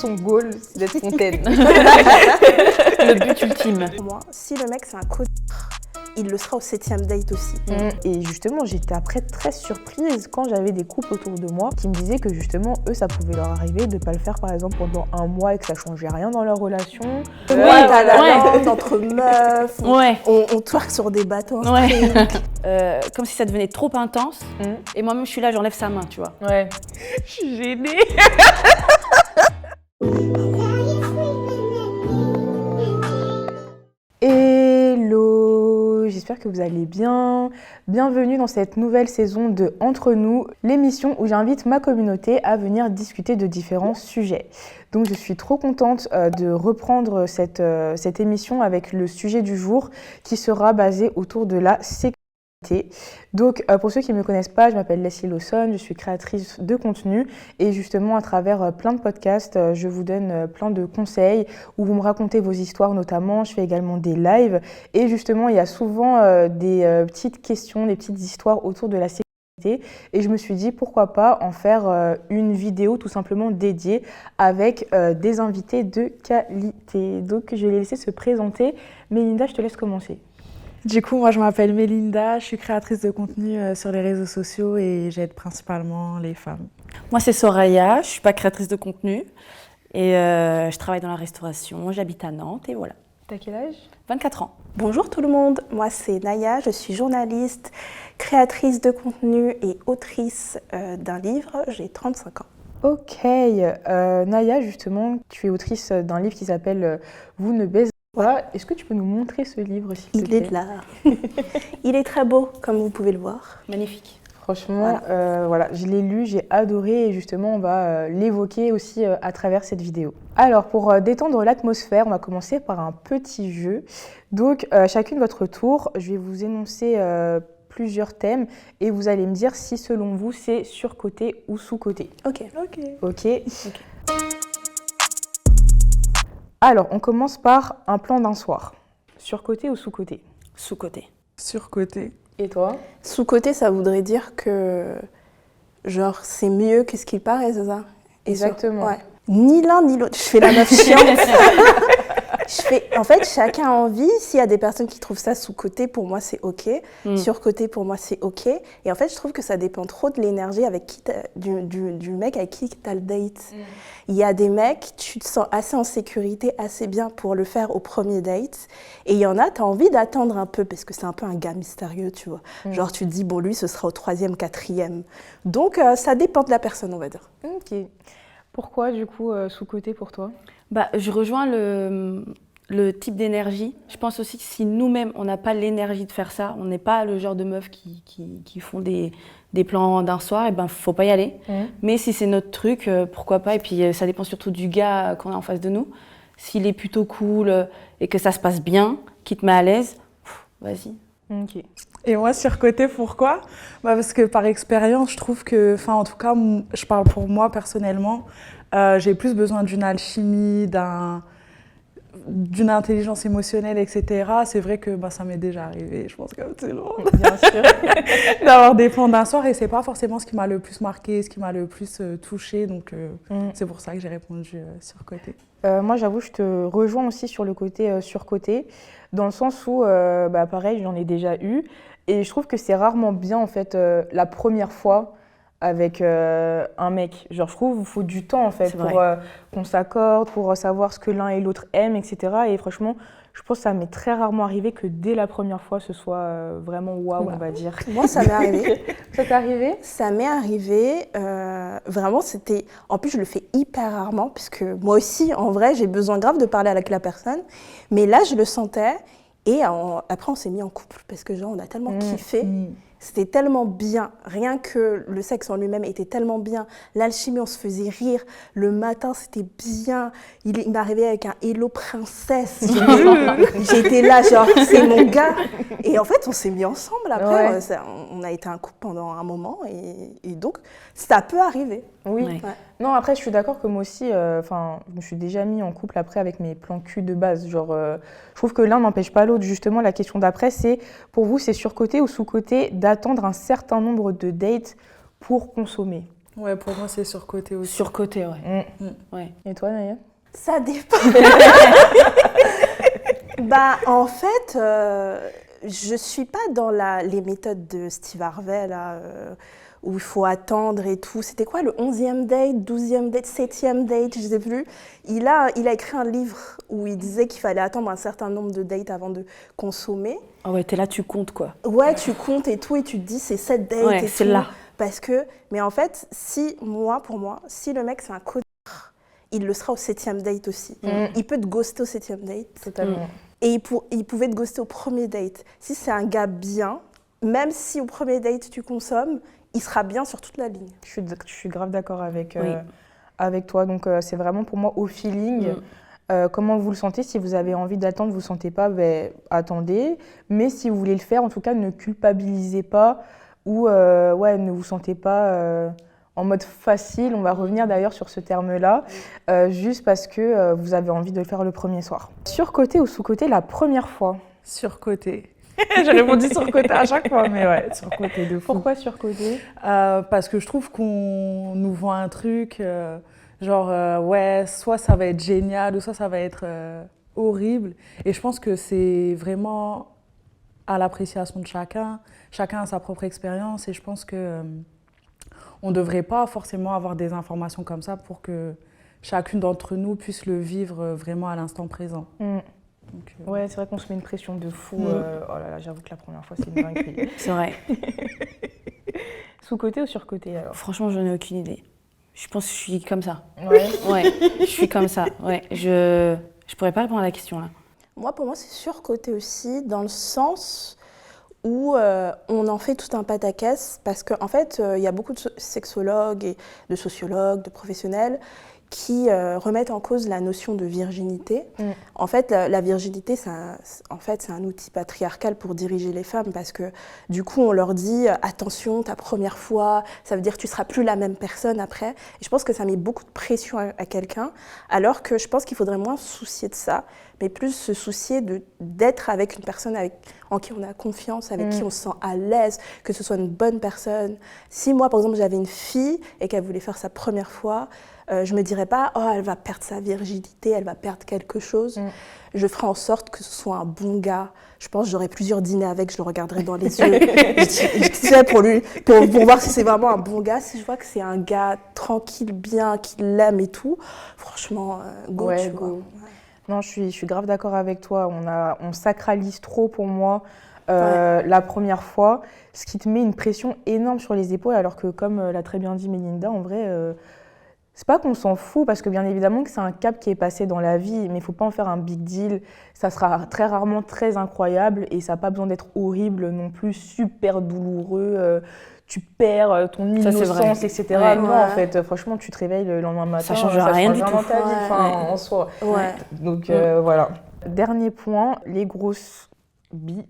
son goal, c'est d'être fontaine. Le but ultime. Pour moi, si le mec c'est un connard, il le sera au 7e date aussi. Et justement, j'étais après très surprise quand j'avais des couples autour de moi qui me disaient que justement, eux, ça pouvait leur arriver de pas le faire par exemple pendant un mois et que ça changeait rien dans leur relation. T'as la lente entre meufs, Ouais. on twerk sur des bateaux. Ouais. Comme si ça devenait trop intense. Et moi-même, je suis là, j'enlève sa main, tu vois. Ouais. Je suis gênée. Hello, j'espère que vous allez bien. Bienvenue dans cette nouvelle saison de Entre nous, l'émission où j'invite ma communauté à venir discuter de différents sujets. Donc je suis trop contente de reprendre cette émission avec le sujet du jour qui sera basé autour de la sécurité. Donc pour ceux qui ne me connaissent pas, je m'appelle Leslie Lawson, je suis créatrice de contenu et justement à travers plein de podcasts, je vous donne plein de conseils où vous me racontez vos histoires notamment. Je fais également des lives et justement il y a souvent des petites questions, des petites histoires autour de la sécurité et je me suis dit pourquoi pas en faire une vidéo tout simplement dédiée avec des invités de qualité. Donc je vais les laisser se présenter. Mélinda, je te laisse commencer. Du coup, moi je m'appelle Mélinda, je suis créatrice de contenu sur les réseaux sociaux et j'aide principalement les femmes. Moi, c'est Soraya, je suis pas créatrice de contenu et je travaille dans la restauration, j'habite à Nantes et voilà. T'as quel âge ? 24 ans. Bonjour tout le monde, moi c'est Naya, je suis journaliste, créatrice de contenu et autrice d'un livre, j'ai 35 ans. Ok, Naya justement, tu es autrice d'un livre qui s'appelle « Vous ne baisez pas ». Est-ce que tu peux nous montrer ce livre s'il te plaît ? Il est de l'art. Il est très beau comme vous pouvez le voir. Magnifique. Franchement, voilà, je l'ai lu, j'ai adoré et justement on va l'évoquer aussi à travers cette vidéo. Alors pour détendre l'atmosphère, on va commencer par un petit jeu. Donc chacune votre tour, je vais vous énoncer plusieurs thèmes et vous allez me dire si selon vous c'est surcoté ou sous-coté. Ok. Alors on commence par un plan d'un soir. Surcoté ou sous-coté ? Sous-coté. Surcoté. Et toi ? Sous-coté, ça voudrait dire que genre c'est mieux que ce qu'il paraît, c'est ça ? Exactement. Ouais. Ni l'un ni l'autre. Je fais la meuf chiante. En fait, chacun a envie. S'il y a des personnes qui trouvent ça sous-coté, pour moi, c'est OK. Sur-coté, pour moi, c'est OK. Et en fait, je trouve que ça dépend trop de l'énergie avec qui du mec avec qui tu as le date. Il y a des mecs, tu te sens assez en sécurité, assez bien pour le faire au premier date. Et il y en a, tu as envie d'attendre un peu parce que c'est un peu un gars mystérieux, tu vois. Genre, tu te dis, bon, lui, ce sera au 3e, 4e. Donc, ça dépend de la personne, on va dire. Ok. Pourquoi, du coup, sous-coté pour toi ? Je rejoins le type d'énergie. Je pense aussi que si nous-mêmes, on n'a pas l'énergie de faire ça, on n'est pas le genre de meufs qui font des plans d'un soir, et ben faut pas y aller. Mais si c'est notre truc, pourquoi pas. Et puis ça dépend surtout du gars qu'on a en face de nous. S'il est plutôt cool et que ça se passe bien, qui te met à l'aise, vas-y. Ok. Et moi, surcoté, pourquoi ? Parce que par expérience, je trouve que, en tout cas, je parle pour moi personnellement, j'ai plus besoin d'une alchimie, d'une intelligence émotionnelle, etc. C'est vrai que ça m'est déjà arrivé, je pense comme tout le monde, Bien sûr. d'avoir des plans d'un soir et c'est pas forcément ce qui m'a le plus marqué, ce qui m'a le plus touchée, donc c'est pour ça que j'ai répondu surcoté. Moi, j'avoue, je te rejoins aussi sur le côté surcoté, dans le sens où, pareil, j'en ai déjà eu, et je trouve que c'est rarement bien, en fait, la première fois avec un mec. Genre, je trouve qu'il faut du temps, en fait, pour qu'on s'accorde, pour savoir ce que l'un et l'autre aiment, etc. Et franchement, je pense que ça m'est très rarement arrivé que dès la première fois, ce soit vraiment waouh, on va dire. Moi, ça m'est arrivé. Ça t'est arrivé ? Ça m'est arrivé. Vraiment, c'était... En plus, je le fais hyper rarement, puisque moi aussi, en vrai, j'ai besoin grave de parler avec la personne. Mais là, je le sentais. Et après, on s'est mis en couple, parce que genre, on a tellement kiffé. C'était tellement bien, rien que le sexe en lui-même était tellement bien. L'alchimie, on se faisait rire. Le matin, c'était bien. Il m'arrivait avec un hello princesse. J'étais là, genre, c'est mon gars. Et en fait, on s'est mis ensemble après. Ouais. On a été un couple pendant un moment. Et donc, ça peut arriver. Oui. Ouais. Non, après, je suis d'accord que moi aussi, je me suis déjà mis en couple après avec mes plans cul de base. Genre, je trouve que l'un n'empêche pas l'autre. Justement, la question d'après, c'est, pour vous, c'est surcoté ou sous-coté d'attendre un certain nombre de dates pour consommer ? Ouais, pour moi, c'est surcoté aussi. Surcoté, ouais. Ouais. Et toi, Naya? Ça dépend. Bah, en fait, je suis pas dans les méthodes de Steve Harvey, là, où il faut attendre et tout. C'était quoi, le 11e date, 12e date, 7e date, je sais plus. Il a écrit un livre où il disait qu'il fallait attendre un certain nombre de dates avant de consommer. Ah ouais, t'es là, tu comptes, quoi. Ouais, tu comptes et tout, et tu te dis, c'est cette date Ouais, et c'est tout. là. Parce que, mais en fait, pour moi, si le mec c'est un connard, il le sera au 7e date aussi. Il peut te ghoster au 7e date. Totalement. Et il pouvait te ghoster au premier date. Si c'est un gars bien, même si au premier date tu consommes, il sera bien sur toute la ligne. Je suis grave d'accord avec, Oui. avec toi. Donc, c'est vraiment pour moi au feeling. Comment vous le sentez? Si vous avez envie d'attendre, vous ne le sentez pas, ben, attendez. Mais si vous voulez le faire, en tout cas, ne culpabilisez pas ou ne vous sentez pas en mode facile. On va revenir d'ailleurs sur ce terme-là, juste parce que vous avez envie de le faire le premier soir. Surcoté ou sous-coté la première fois? Surcoté. J'ai répondu surcoté à chaque fois, mais ouais, surcoté de fou. Pourquoi surcoté? Parce que je trouve qu'on nous vend un truc, ouais, soit ça va être génial, ou soit ça va être horrible. Et je pense que c'est vraiment à l'appréciation de chacun. Chacun a sa propre expérience et je pense que on ne devrait pas forcément avoir des informations comme ça pour que chacune d'entre nous puisse le vivre vraiment à l'instant présent. Donc, Ouais, c'est vrai qu'on se met une pression de fou. Oh là là, j'avoue que la première fois, c'est une dinguerie. C'est vrai. Sous-coté ou surcoté alors? Franchement, je n'ai aucune idée. Je pense que je suis comme ça. Ouais. Ouais, je suis comme ça. Ouais, je pourrais pas répondre à la question là. Moi, pour moi, c'est surcoté aussi, dans le sens où on en fait tout un pataquès, parce qu'en fait, il y a beaucoup de sexologues et de sociologues, de professionnels qui remettent en cause la notion de virginité. En fait, la virginité, c'est un outil patriarcal pour diriger les femmes, parce que du coup, on leur dit « attention, ta première fois, ça veut dire que tu ne seras plus la même personne après ». Et je pense que ça met beaucoup de pression à quelqu'un, alors que je pense qu'il faudrait moins se soucier de ça, mais plus se soucier d'être avec une personne en qui on a confiance, avec qui on se sent à l'aise, que ce soit une bonne personne. Si moi, par exemple, j'avais une fille et qu'elle voulait faire sa première fois, je me dirais pas « oh, elle va perdre sa virginité, elle va perdre quelque chose ». Je ferai en sorte que ce soit un bon gars. Je pense que j'aurai plusieurs dîners avec, je le regarderai dans les yeux. Je dirais pour voir si c'est vraiment un bon gars. Si je vois que c'est un gars tranquille, bien, qui l'aime et tout, franchement, go, Ouais, tu go. vois. Ouais. Non, je suis grave d'accord avec toi. On sacralise trop pour moi la première fois, ce qui te met une pression énorme sur les épaules, alors que comme l'a très bien dit Mélinda, en vrai, c'est pas qu'on s'en fout, parce que bien évidemment que c'est un cap qui est passé dans la vie, mais il faut pas en faire un big deal. Ça sera très rarement très incroyable et ça n'a pas besoin d'être horrible non plus, super douloureux. Tu perds ton Ça, c'est innocence, vrai. etc. Ouais. Non, en fait, franchement, tu te réveilles le lendemain matin. Ça change rien du change tout. dans ta vie, enfin, Ouais. en soi. Ouais. Donc voilà. Dernier point, les grosses billes.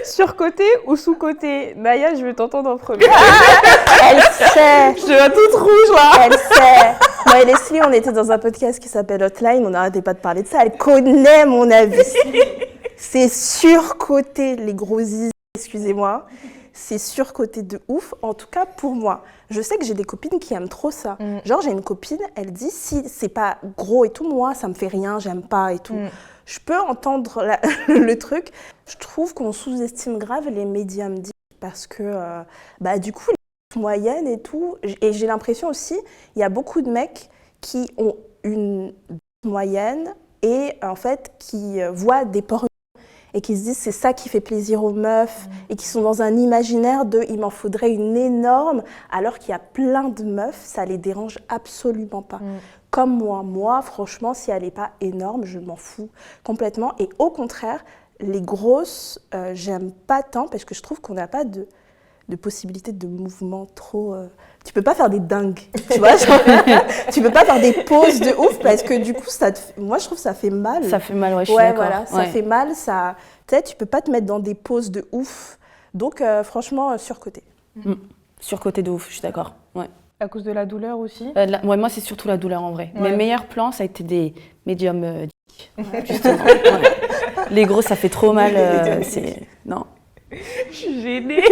Surcoté ou sous-coté? Naya, je veux t'entendre en premier. Elle sait. Je vais toute rouge là. Elle sait. Moi et Leslie, on était dans un podcast qui s'appelle Hotline, on n'arrêtait pas de parler de ça. Elle connaît mon avis. C'est surcoté, les gros zizi, excusez-moi. C'est surcoté de ouf, en tout cas pour moi. Je sais que j'ai des copines qui aiment trop ça. Genre, j'ai une copine, elle dit si c'est pas gros et tout, moi, ça me fait rien, j'aime pas et tout. Je peux entendre le truc. Je trouve qu'on sous-estime grave les médiums dits parce que, du coup, les moyennes et tout. Et j'ai l'impression aussi, il y a beaucoup de mecs qui ont une moyenne et en fait qui voient des pornos et qui se disent c'est ça qui fait plaisir aux meufs et qui sont dans un imaginaire de il m'en faudrait une énorme, alors qu'il y a plein de meufs, ça les dérange absolument pas. Comme moi, franchement, si elle n'est pas énorme, je m'en fous complètement. Et au contraire, les grosses, j'aime pas tant parce que je trouve qu'on n'a pas de possibilité de mouvement trop... Tu peux pas faire des dingues, tu vois, genre, tu peux pas faire des poses de ouf parce que du coup, moi je trouve que ça fait mal. Ça fait mal, ouais, je suis Ouais, d'accord. voilà, ça fait mal, tu sais, tu peux pas te mettre dans des poses de ouf. Donc franchement, surcoté. Surcoté de ouf, je suis d'accord. Ouais. À cause de la douleur aussi? Ouais, moi, c'est surtout la douleur en vrai. Ouais. Mes meilleurs plans, ça a été des médiums justement. Ouais. Les gros, ça fait trop mal. Non. Je suis gênée.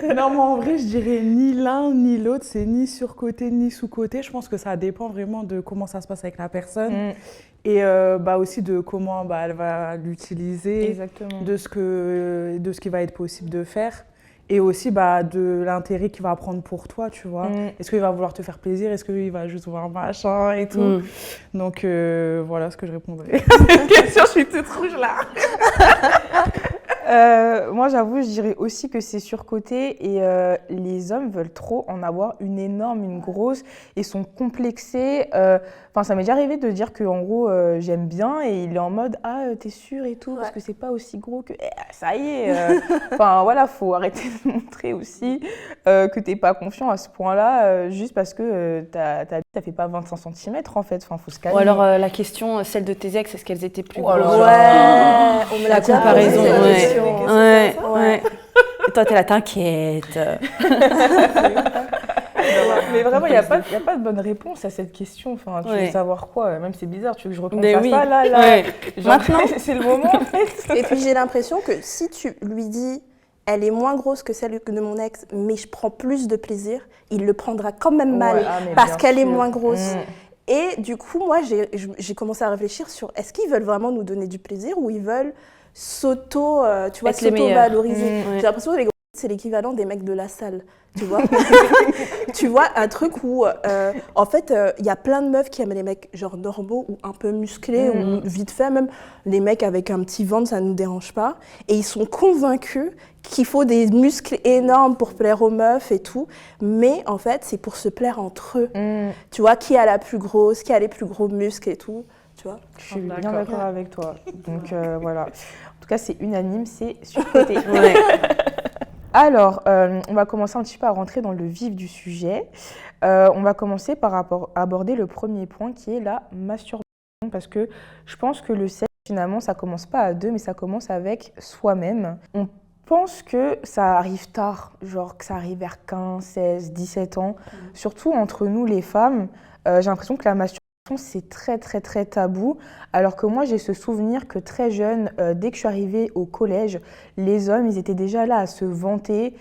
Non, mais en vrai, je dirais ni l'un ni l'autre. C'est ni surcoté ni sous-coté. Je pense que ça dépend vraiment de comment ça se passe avec la personne. Et aussi de comment elle va l'utiliser, Exactement. de ce qui va être possible de faire. Et aussi de l'intérêt qu'il va prendre pour toi, tu vois. Est-ce qu'il va vouloir te faire plaisir? Est-ce qu'il va juste voir machin et tout? Donc voilà ce que je répondrais. Cette question, je suis toute rouge là. Moi, j'avoue, je dirais aussi que c'est surcoté et les hommes veulent trop en avoir une énorme, une grosse et sont complexés. Enfin, ça m'est déjà arrivé de dire qu'en gros, j'aime bien et il est en mode « Ah, t'es sûr et tout ?» parce que c'est pas aussi gros que « ça y est !» Enfin, voilà, faut arrêter de montrer aussi que t'es pas confiant à ce point-là juste parce que ta bite, ça fait pas 25 cm en fait. Enfin, faut se calmer. Ou alors la question, celle de tes ex, est-ce qu'elles étaient plus grosses? Ouais, on me l'a La déjà comparaison, posé, cette ouais. question. Ouais. Et toi, t'es là, t'inquiète. Mais vraiment, il n'y a pas de bonne réponse à cette question. Enfin, tu veux savoir quoi? Même c'est bizarre, tu veux que je recommence à ça là Ouais. Genre, Maintenant, c'est le moment en fait. Et puis j'ai l'impression que si tu lui dis elle est moins grosse que celle de mon ex, mais je prends plus de plaisir, il le prendra quand même mal parce qu'elle est moins grosse. Et du coup, moi, j'ai commencé à réfléchir sur est-ce qu'ils veulent vraiment nous donner du plaisir ou ils veulent s'auto-valoriser. J'ai l'impression que les gros, c'est l'équivalent des mecs de la salle, tu vois. Tu vois, un truc où, en fait, il y a plein de meufs qui aiment les mecs genre normaux ou un peu musclés ou vite fait, même les mecs avec un petit ventre, ça ne nous dérange pas. Et ils sont convaincus qu'il faut des muscles énormes pour plaire aux meufs et tout. Mais en fait, c'est pour se plaire entre eux. Tu vois, qui a la plus grosse, qui a les plus gros muscles et tout. Tu vois. Je suis bien d'accord avec toi. Donc voilà. En tout cas, c'est unanime, c'est surcoté. Alors, on va commencer un petit peu à rentrer dans le vif du sujet. On va commencer par aborder le premier point qui est la masturbation. Parce que je pense que le sexe, finalement, ça commence pas à deux, mais ça commence avec soi-même. On pense que ça arrive tard, genre que ça arrive vers 15, 16, 17 ans. Surtout entre nous, les femmes, j'ai l'impression que la masturbation, c'est très très très tabou, alors que moi j'ai ce souvenir que très jeune, dès que je suis arrivée au collège, les hommes ils étaient déjà là à se vanter,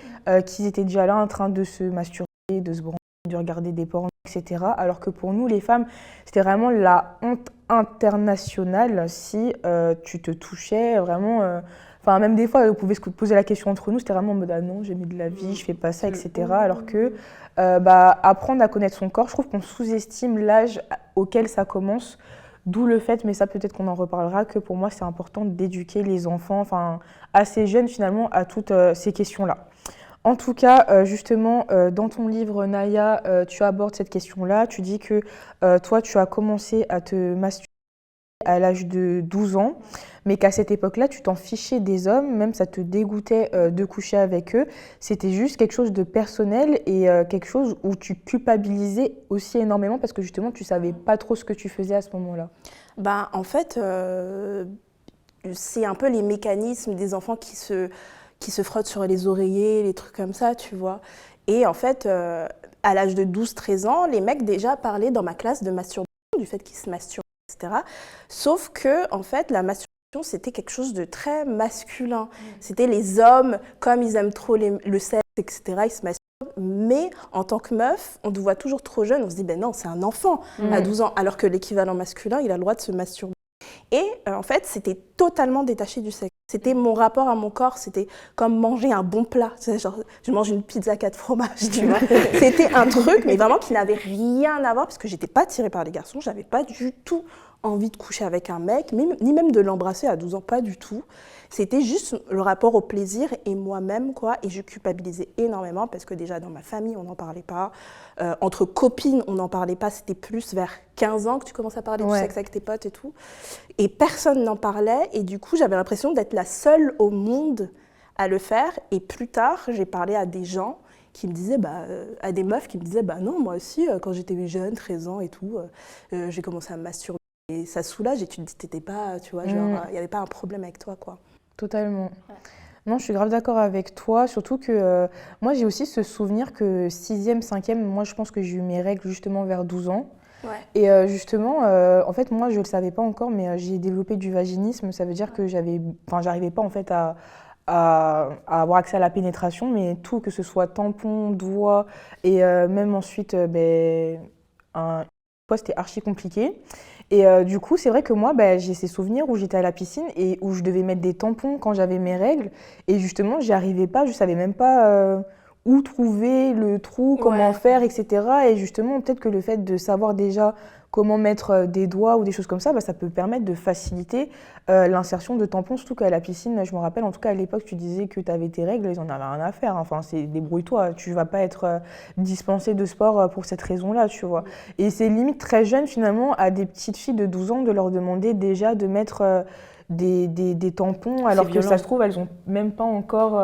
qu'ils étaient déjà là en train de se masturber, de se branler, de regarder des pornos, etc. Alors que pour nous les femmes, c'était vraiment la honte internationale si tu te touchais vraiment... Enfin, même des fois, on pouvait se poser la question entre nous, c'était vraiment en mode « Ah non, j'ai mis de la vie, je fais pas ça, etc. » Alors que apprendre à connaître son corps, je trouve qu'on sous-estime l'âge auquel ça commence. D'où le fait, mais ça peut-être qu'on en reparlera, que pour moi, c'est important d'éduquer les enfants, enfin, assez jeunes finalement, à toutes ces questions-là. En tout cas, justement, dans ton livre, Naya, tu abordes cette question-là. Tu dis que toi, tu as commencé à te masturber à l'âge de 12 ans, mais qu'à cette époque-là, tu t'en fichais des hommes, même ça te dégoûtait de coucher avec eux. C'était juste quelque chose de personnel et quelque chose où tu culpabilisais aussi énormément parce que justement, tu savais pas trop ce que tu faisais à ce moment-là. En fait, c'est un peu les mécanismes des enfants qui se frottent sur les oreillers, les trucs comme ça, tu vois. Et en fait, à l'âge de 12-13 ans, les mecs déjà parlaient dans ma classe de masturbation, du fait qu'ils se masturbent, etc. Sauf que, en fait, la masturbation, c'était quelque chose de très masculin. C'était les hommes, comme ils aiment trop le sexe, etc., ils se masturbent. Mais en tant que meuf, on te voit toujours trop jeune, on se dit, ben non, c'est un enfant à 12 ans, alors que l'équivalent masculin, il a le droit de se masturber. Et en fait, c'était totalement détaché du sexe. C'était mon rapport à mon corps, c'était comme manger un bon plat. Genre, je mange une pizza 4 fromages, tu vois. C'était un truc, mais vraiment qui n'avait rien à voir, parce que j'étais pas attirée par les garçons, j'avais pas du tout envie de coucher avec un mec, ni même de l'embrasser à 12 ans, pas du tout. C'était juste le rapport au plaisir et moi-même, quoi. Et je culpabilisais énormément parce que déjà dans ma famille, on n'en parlait pas. Entre copines, on n'en parlait pas. C'était plus vers 15 ans que tu commences à parler du sexe avec tes potes et tout. Et personne n'en parlait. Et du coup, j'avais l'impression d'être la seule au monde à le faire. Et plus tard, j'ai parlé à des gens qui me disaient, à des meufs qui me disaient, non, moi aussi, quand j'étais jeune, 13 ans et tout, j'ai commencé à me masturber. Et ça soulage et tu te dis, t'étais pas, tu vois, genre, il n'y avait pas un problème avec toi, quoi. Totalement. Non, je suis grave d'accord avec toi, surtout que moi j'ai aussi ce souvenir que 6e, 5e, moi je pense que j'ai eu mes règles justement vers 12 ans. Ouais. Et justement, en fait, moi je le savais pas encore, mais j'ai développé du vaginisme, ça veut dire que j'arrivais pas en fait à à avoir accès à la pénétration, mais tout, que ce soit tampon, doigt, et même ensuite, fois, c'était archi compliqué. Et du coup, c'est vrai que moi, j'ai ces souvenirs où j'étais à la piscine et où je devais mettre des tampons quand j'avais mes règles. Et justement, j'y arrivais pas, je savais même pas où trouver le trou, comment faire, etc. Et justement, peut-être que le fait de savoir déjà comment mettre des doigts ou des choses comme ça, ça peut permettre de faciliter l'insertion de tampons, surtout qu'à la piscine, je me rappelle, en tout cas à l'époque, tu disais que tu avais tes règles, ils en avaient rien à faire. Enfin, c'est débrouille-toi, tu vas pas être dispensé de sport pour cette raison-là, tu vois. Et c'est limite très jeune finalement à des petites filles de 12 ans de leur demander déjà de mettre des tampons, alors que ça se trouve, elles ont même pas encore.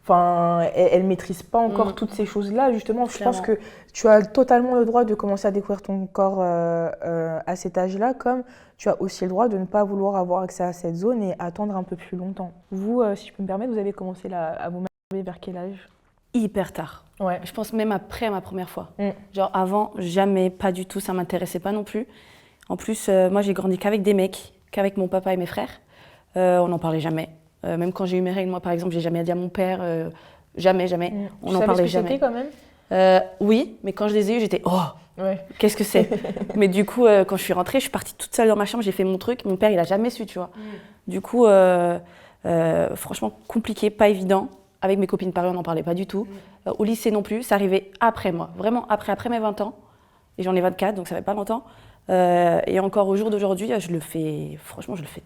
Enfin, elle ne maîtrise pas encore toutes ces choses-là. Justement, je pense que tu as totalement le droit de commencer à découvrir ton corps à cet âge-là, comme tu as aussi le droit de ne pas vouloir avoir accès à cette zone et attendre un peu plus longtemps. Vous, si je peux me permettre, vous avez commencé à vous masturber vers quel âge? Hyper tard. Ouais. Je pense même après ma première fois. Genre avant, jamais, pas du tout, ça m'intéressait pas non plus. En plus, moi j'ai grandi qu'avec des mecs, qu'avec mon papa et mes frères. On n'en parlait jamais. Même quand j'ai eu mes règles, moi par exemple, j'ai jamais dit à mon père, jamais. On n'en parlait jamais. C'était quand même? Oui, mais quand je les ai eus, j'étais qu'est-ce que c'est? Mais du coup, quand je suis rentrée, je suis partie toute seule dans ma chambre, j'ai fait mon truc. Mon père, il a jamais su, tu vois. Du coup, franchement, compliqué, pas évident. Avec mes copines, pareil, on n'en parlait pas du tout. Au lycée non plus, ça arrivait après moi, vraiment après mes 20 ans. Et j'en ai 24, donc ça fait pas longtemps. Et encore au jour d'aujourd'hui, je le fais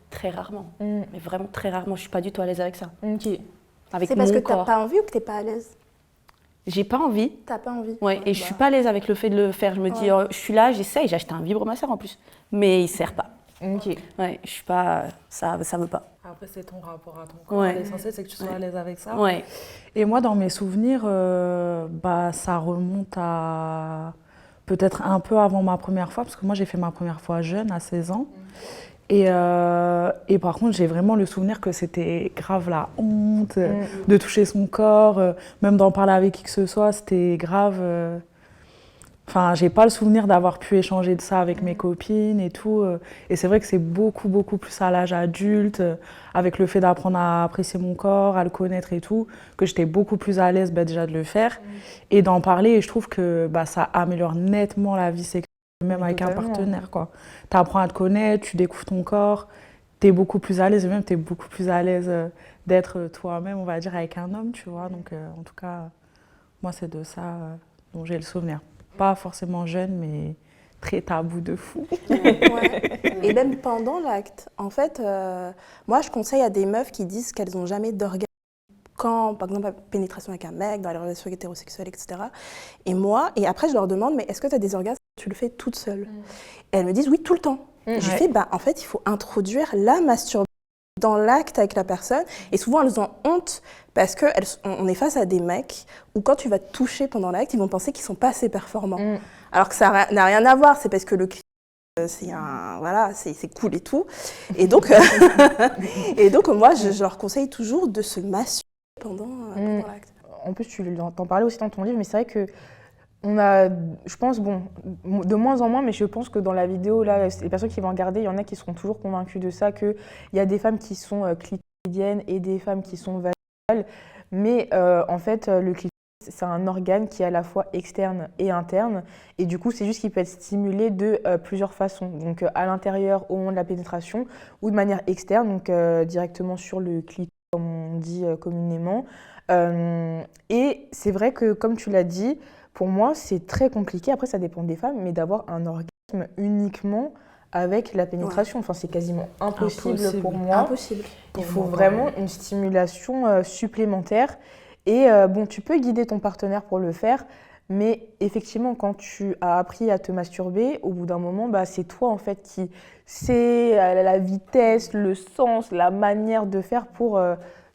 très rarement. Mais vraiment très rarement, je suis pas du tout à l'aise avec ça. Okay. C'est parce que t'as pas envie ou que t'es pas à l'aise? J'ai pas envie. T'as pas envie? Ouais, et je suis pas à l'aise avec le fait de le faire. Je me dis, je suis là, j'essaye, j'ai acheté un vibromasseur en plus. Mais il sert pas. Ok. Ouais, je suis pas, ça veut pas. Après, c'est ton rapport à ton corps. L'essentiel, c'est que tu sois à l'aise avec ça. Ouais. Et moi, dans mes souvenirs, ça remonte à peut-être un peu avant ma première fois, parce que moi, j'ai fait ma première fois jeune, à 16 ans. Et par contre, j'ai vraiment le souvenir que c'était grave la honte de toucher son corps, même d'en parler avec qui que ce soit, c'était grave. Enfin, j'ai pas le souvenir d'avoir pu échanger de ça avec mes copines et tout. Et c'est vrai que c'est beaucoup plus à l'âge adulte, avec le fait d'apprendre à apprécier mon corps, à le connaître et tout, que j'étais beaucoup plus à l'aise déjà de le faire et d'en parler. Et je trouve que ça améliore nettement la vie sexuelle, même avec un partenaire, quoi. Tu apprends à te connaître, tu découvres ton corps, tu es beaucoup plus à l'aise et même tu es beaucoup plus à l'aise d'être toi-même, on va dire, avec un homme, tu vois. Donc, en tout cas, moi, c'est de ça dont j'ai le souvenir. Pas forcément jeune, mais très tabou de fou. Et même pendant l'acte. En fait, moi, je conseille à des meufs qui disent qu'elles n'ont jamais d'orgasme quand, par exemple, la pénétration avec un mec, dans les relations hétérosexuelles, etc. Et après, je leur demande, mais est-ce que tu as des orgasmes quand tu le fais toute seule? Et elles me disent, oui, tout le temps. Et je fais, en fait, il faut introduire la masturbation dans l'acte avec la personne. Et souvent, elles ont honte parce qu'on est face à des mecs où quand tu vas te toucher pendant l'acte, ils vont penser qu'ils ne sont pas assez performants. Alors que ça n'a rien à voir, c'est parce que le clip, c'est cool et tout. Et donc, moi, je leur conseille toujours de se masturber pendant l'acte. En plus, tu t'en parlais aussi dans ton livre, mais c'est vrai que on a, je pense, de moins en moins, mais je pense que dans la vidéo, là, les personnes qui vont regarder, il y en a qui seront toujours convaincues de ça, qu'il y a des femmes qui sont clitoridiennes et des femmes qui sont vaginales. Mais en fait, le clitoris, c'est un organe qui est à la fois externe et interne. Et du coup, c'est juste qu'il peut être stimulé de plusieurs façons. Donc à l'intérieur, au moment de la pénétration, ou de manière externe, donc directement sur le clitoris, comme on dit communément. Et c'est vrai que, comme tu l'as dit, pour moi, c'est très compliqué, après ça dépend des femmes, mais d'avoir un orgasme uniquement avec la pénétration. Enfin, c'est quasiment impossible pour moi. Impossible. Il faut vraiment une stimulation supplémentaire. Et tu peux guider ton partenaire pour le faire, mais effectivement, quand tu as appris à te masturber, au bout d'un moment, c'est toi en fait qui sais la vitesse, le sens, la manière de faire pour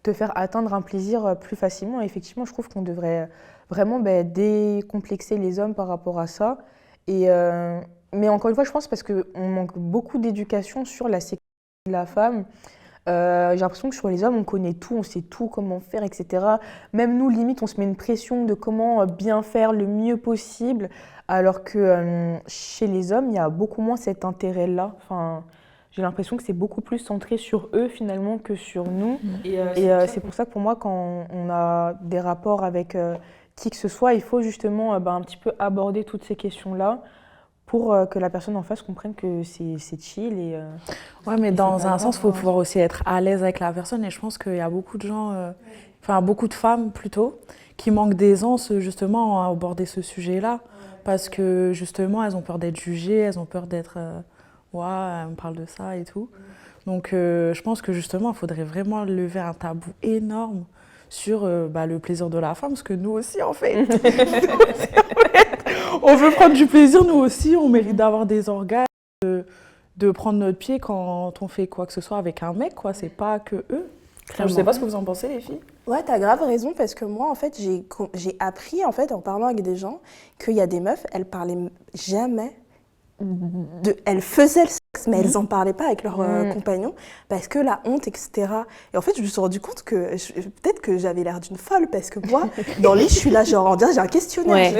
te faire atteindre un plaisir plus facilement. Et effectivement, je trouve qu'on devrait vraiment décomplexer les hommes par rapport à ça. Mais encore une fois, je pense parce qu'on manque beaucoup d'éducation sur la sexualité de la femme. J'ai l'impression que sur les hommes, on connaît tout, on sait tout, comment faire, etc. Même nous, limite, on se met une pression de comment bien faire le mieux possible, alors que chez les hommes, il y a beaucoup moins cet intérêt-là. Enfin, j'ai l'impression que c'est beaucoup plus centré sur eux finalement que sur nous. Et c'est pour ça que pour moi, quand on a des rapports avec qui que ce soit, il faut justement un petit peu aborder toutes ces questions-là pour que la personne en face comprenne que c'est chill. Ouais, mais et dans c'est pas un sens, il faut grave, pouvoir aussi être à l'aise avec la personne. Et je pense qu'il y a beaucoup de gens, enfin beaucoup de femmes plutôt, qui manquent d'aisance justement à aborder ce sujet-là. Parce que justement, elles ont peur d'être jugées, elles ont peur d'être ouais, elle me parle de ça et tout. Donc je pense que justement, il faudrait vraiment lever un tabou énorme sur le plaisir de la femme, parce que nous aussi, en fait, on veut prendre du plaisir, nous aussi, on mérite d'avoir des orgasmes, de prendre notre pied quand on fait quoi que ce soit avec un mec, quoi. C'est pas que eux. Enfin, je sais pas ce que vous en pensez, les filles. Ouais, t'as grave raison, parce que moi, en fait, j'ai appris, en fait, en parlant avec des gens, qu'il y a des meufs, elles parlaient jamais elles faisaient le sexe, mais elles en parlaient pas avec leurs compagnons, parce que la honte, etc. Et en fait, je me suis rendu compte que peut-être que j'avais l'air d'une folle, parce que moi, dans le lit, je suis là, genre, on dirait, j'ai un questionnaire.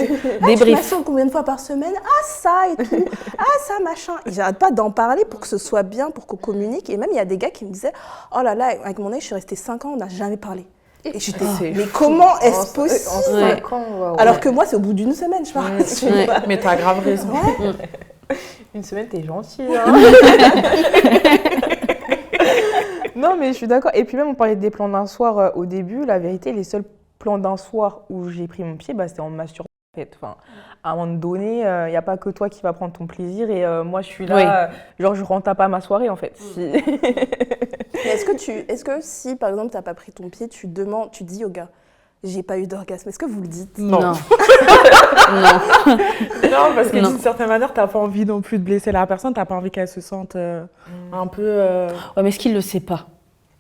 Ouais. Tu masturbes combien de fois par semaine? Ah, ça et tout. Ah, ça, machin. Et j'arrête pas d'en parler pour que ce soit bien, pour qu'on communique. Et même, il y a des gars qui me disaient, oh là là, avec mon ex, je suis restée 5 ans, on n'a jamais parlé. Et j'étais, mais comment est-ce possible? En 5 ans, wow. Alors que moi, c'est au bout d'une semaine, je parle. Mais t'as grave raison. Une semaine, t'es gentille. Hein. Non, mais je suis d'accord. Et puis même, on parlait des plans d'un soir au début. La vérité, les seuls plans d'un soir où j'ai pris mon pied, c'était en masturbant. En fait. Enfin, à un moment donné, il n'y a pas que toi qui vas prendre ton plaisir. Et moi, je suis là, genre, je rentre pas ma soirée, en fait. Mais est-ce que si, par exemple, t'as pas pris ton pied, tu dis au gars, j'ai pas eu d'orgasme, est-ce que vous le dites? Non. Non, parce que d'une certaine manière, t'as pas envie non plus de blesser la personne, t'as pas envie qu'elle se sente un peu... Ouais, mais est-ce qu'il le sait pas?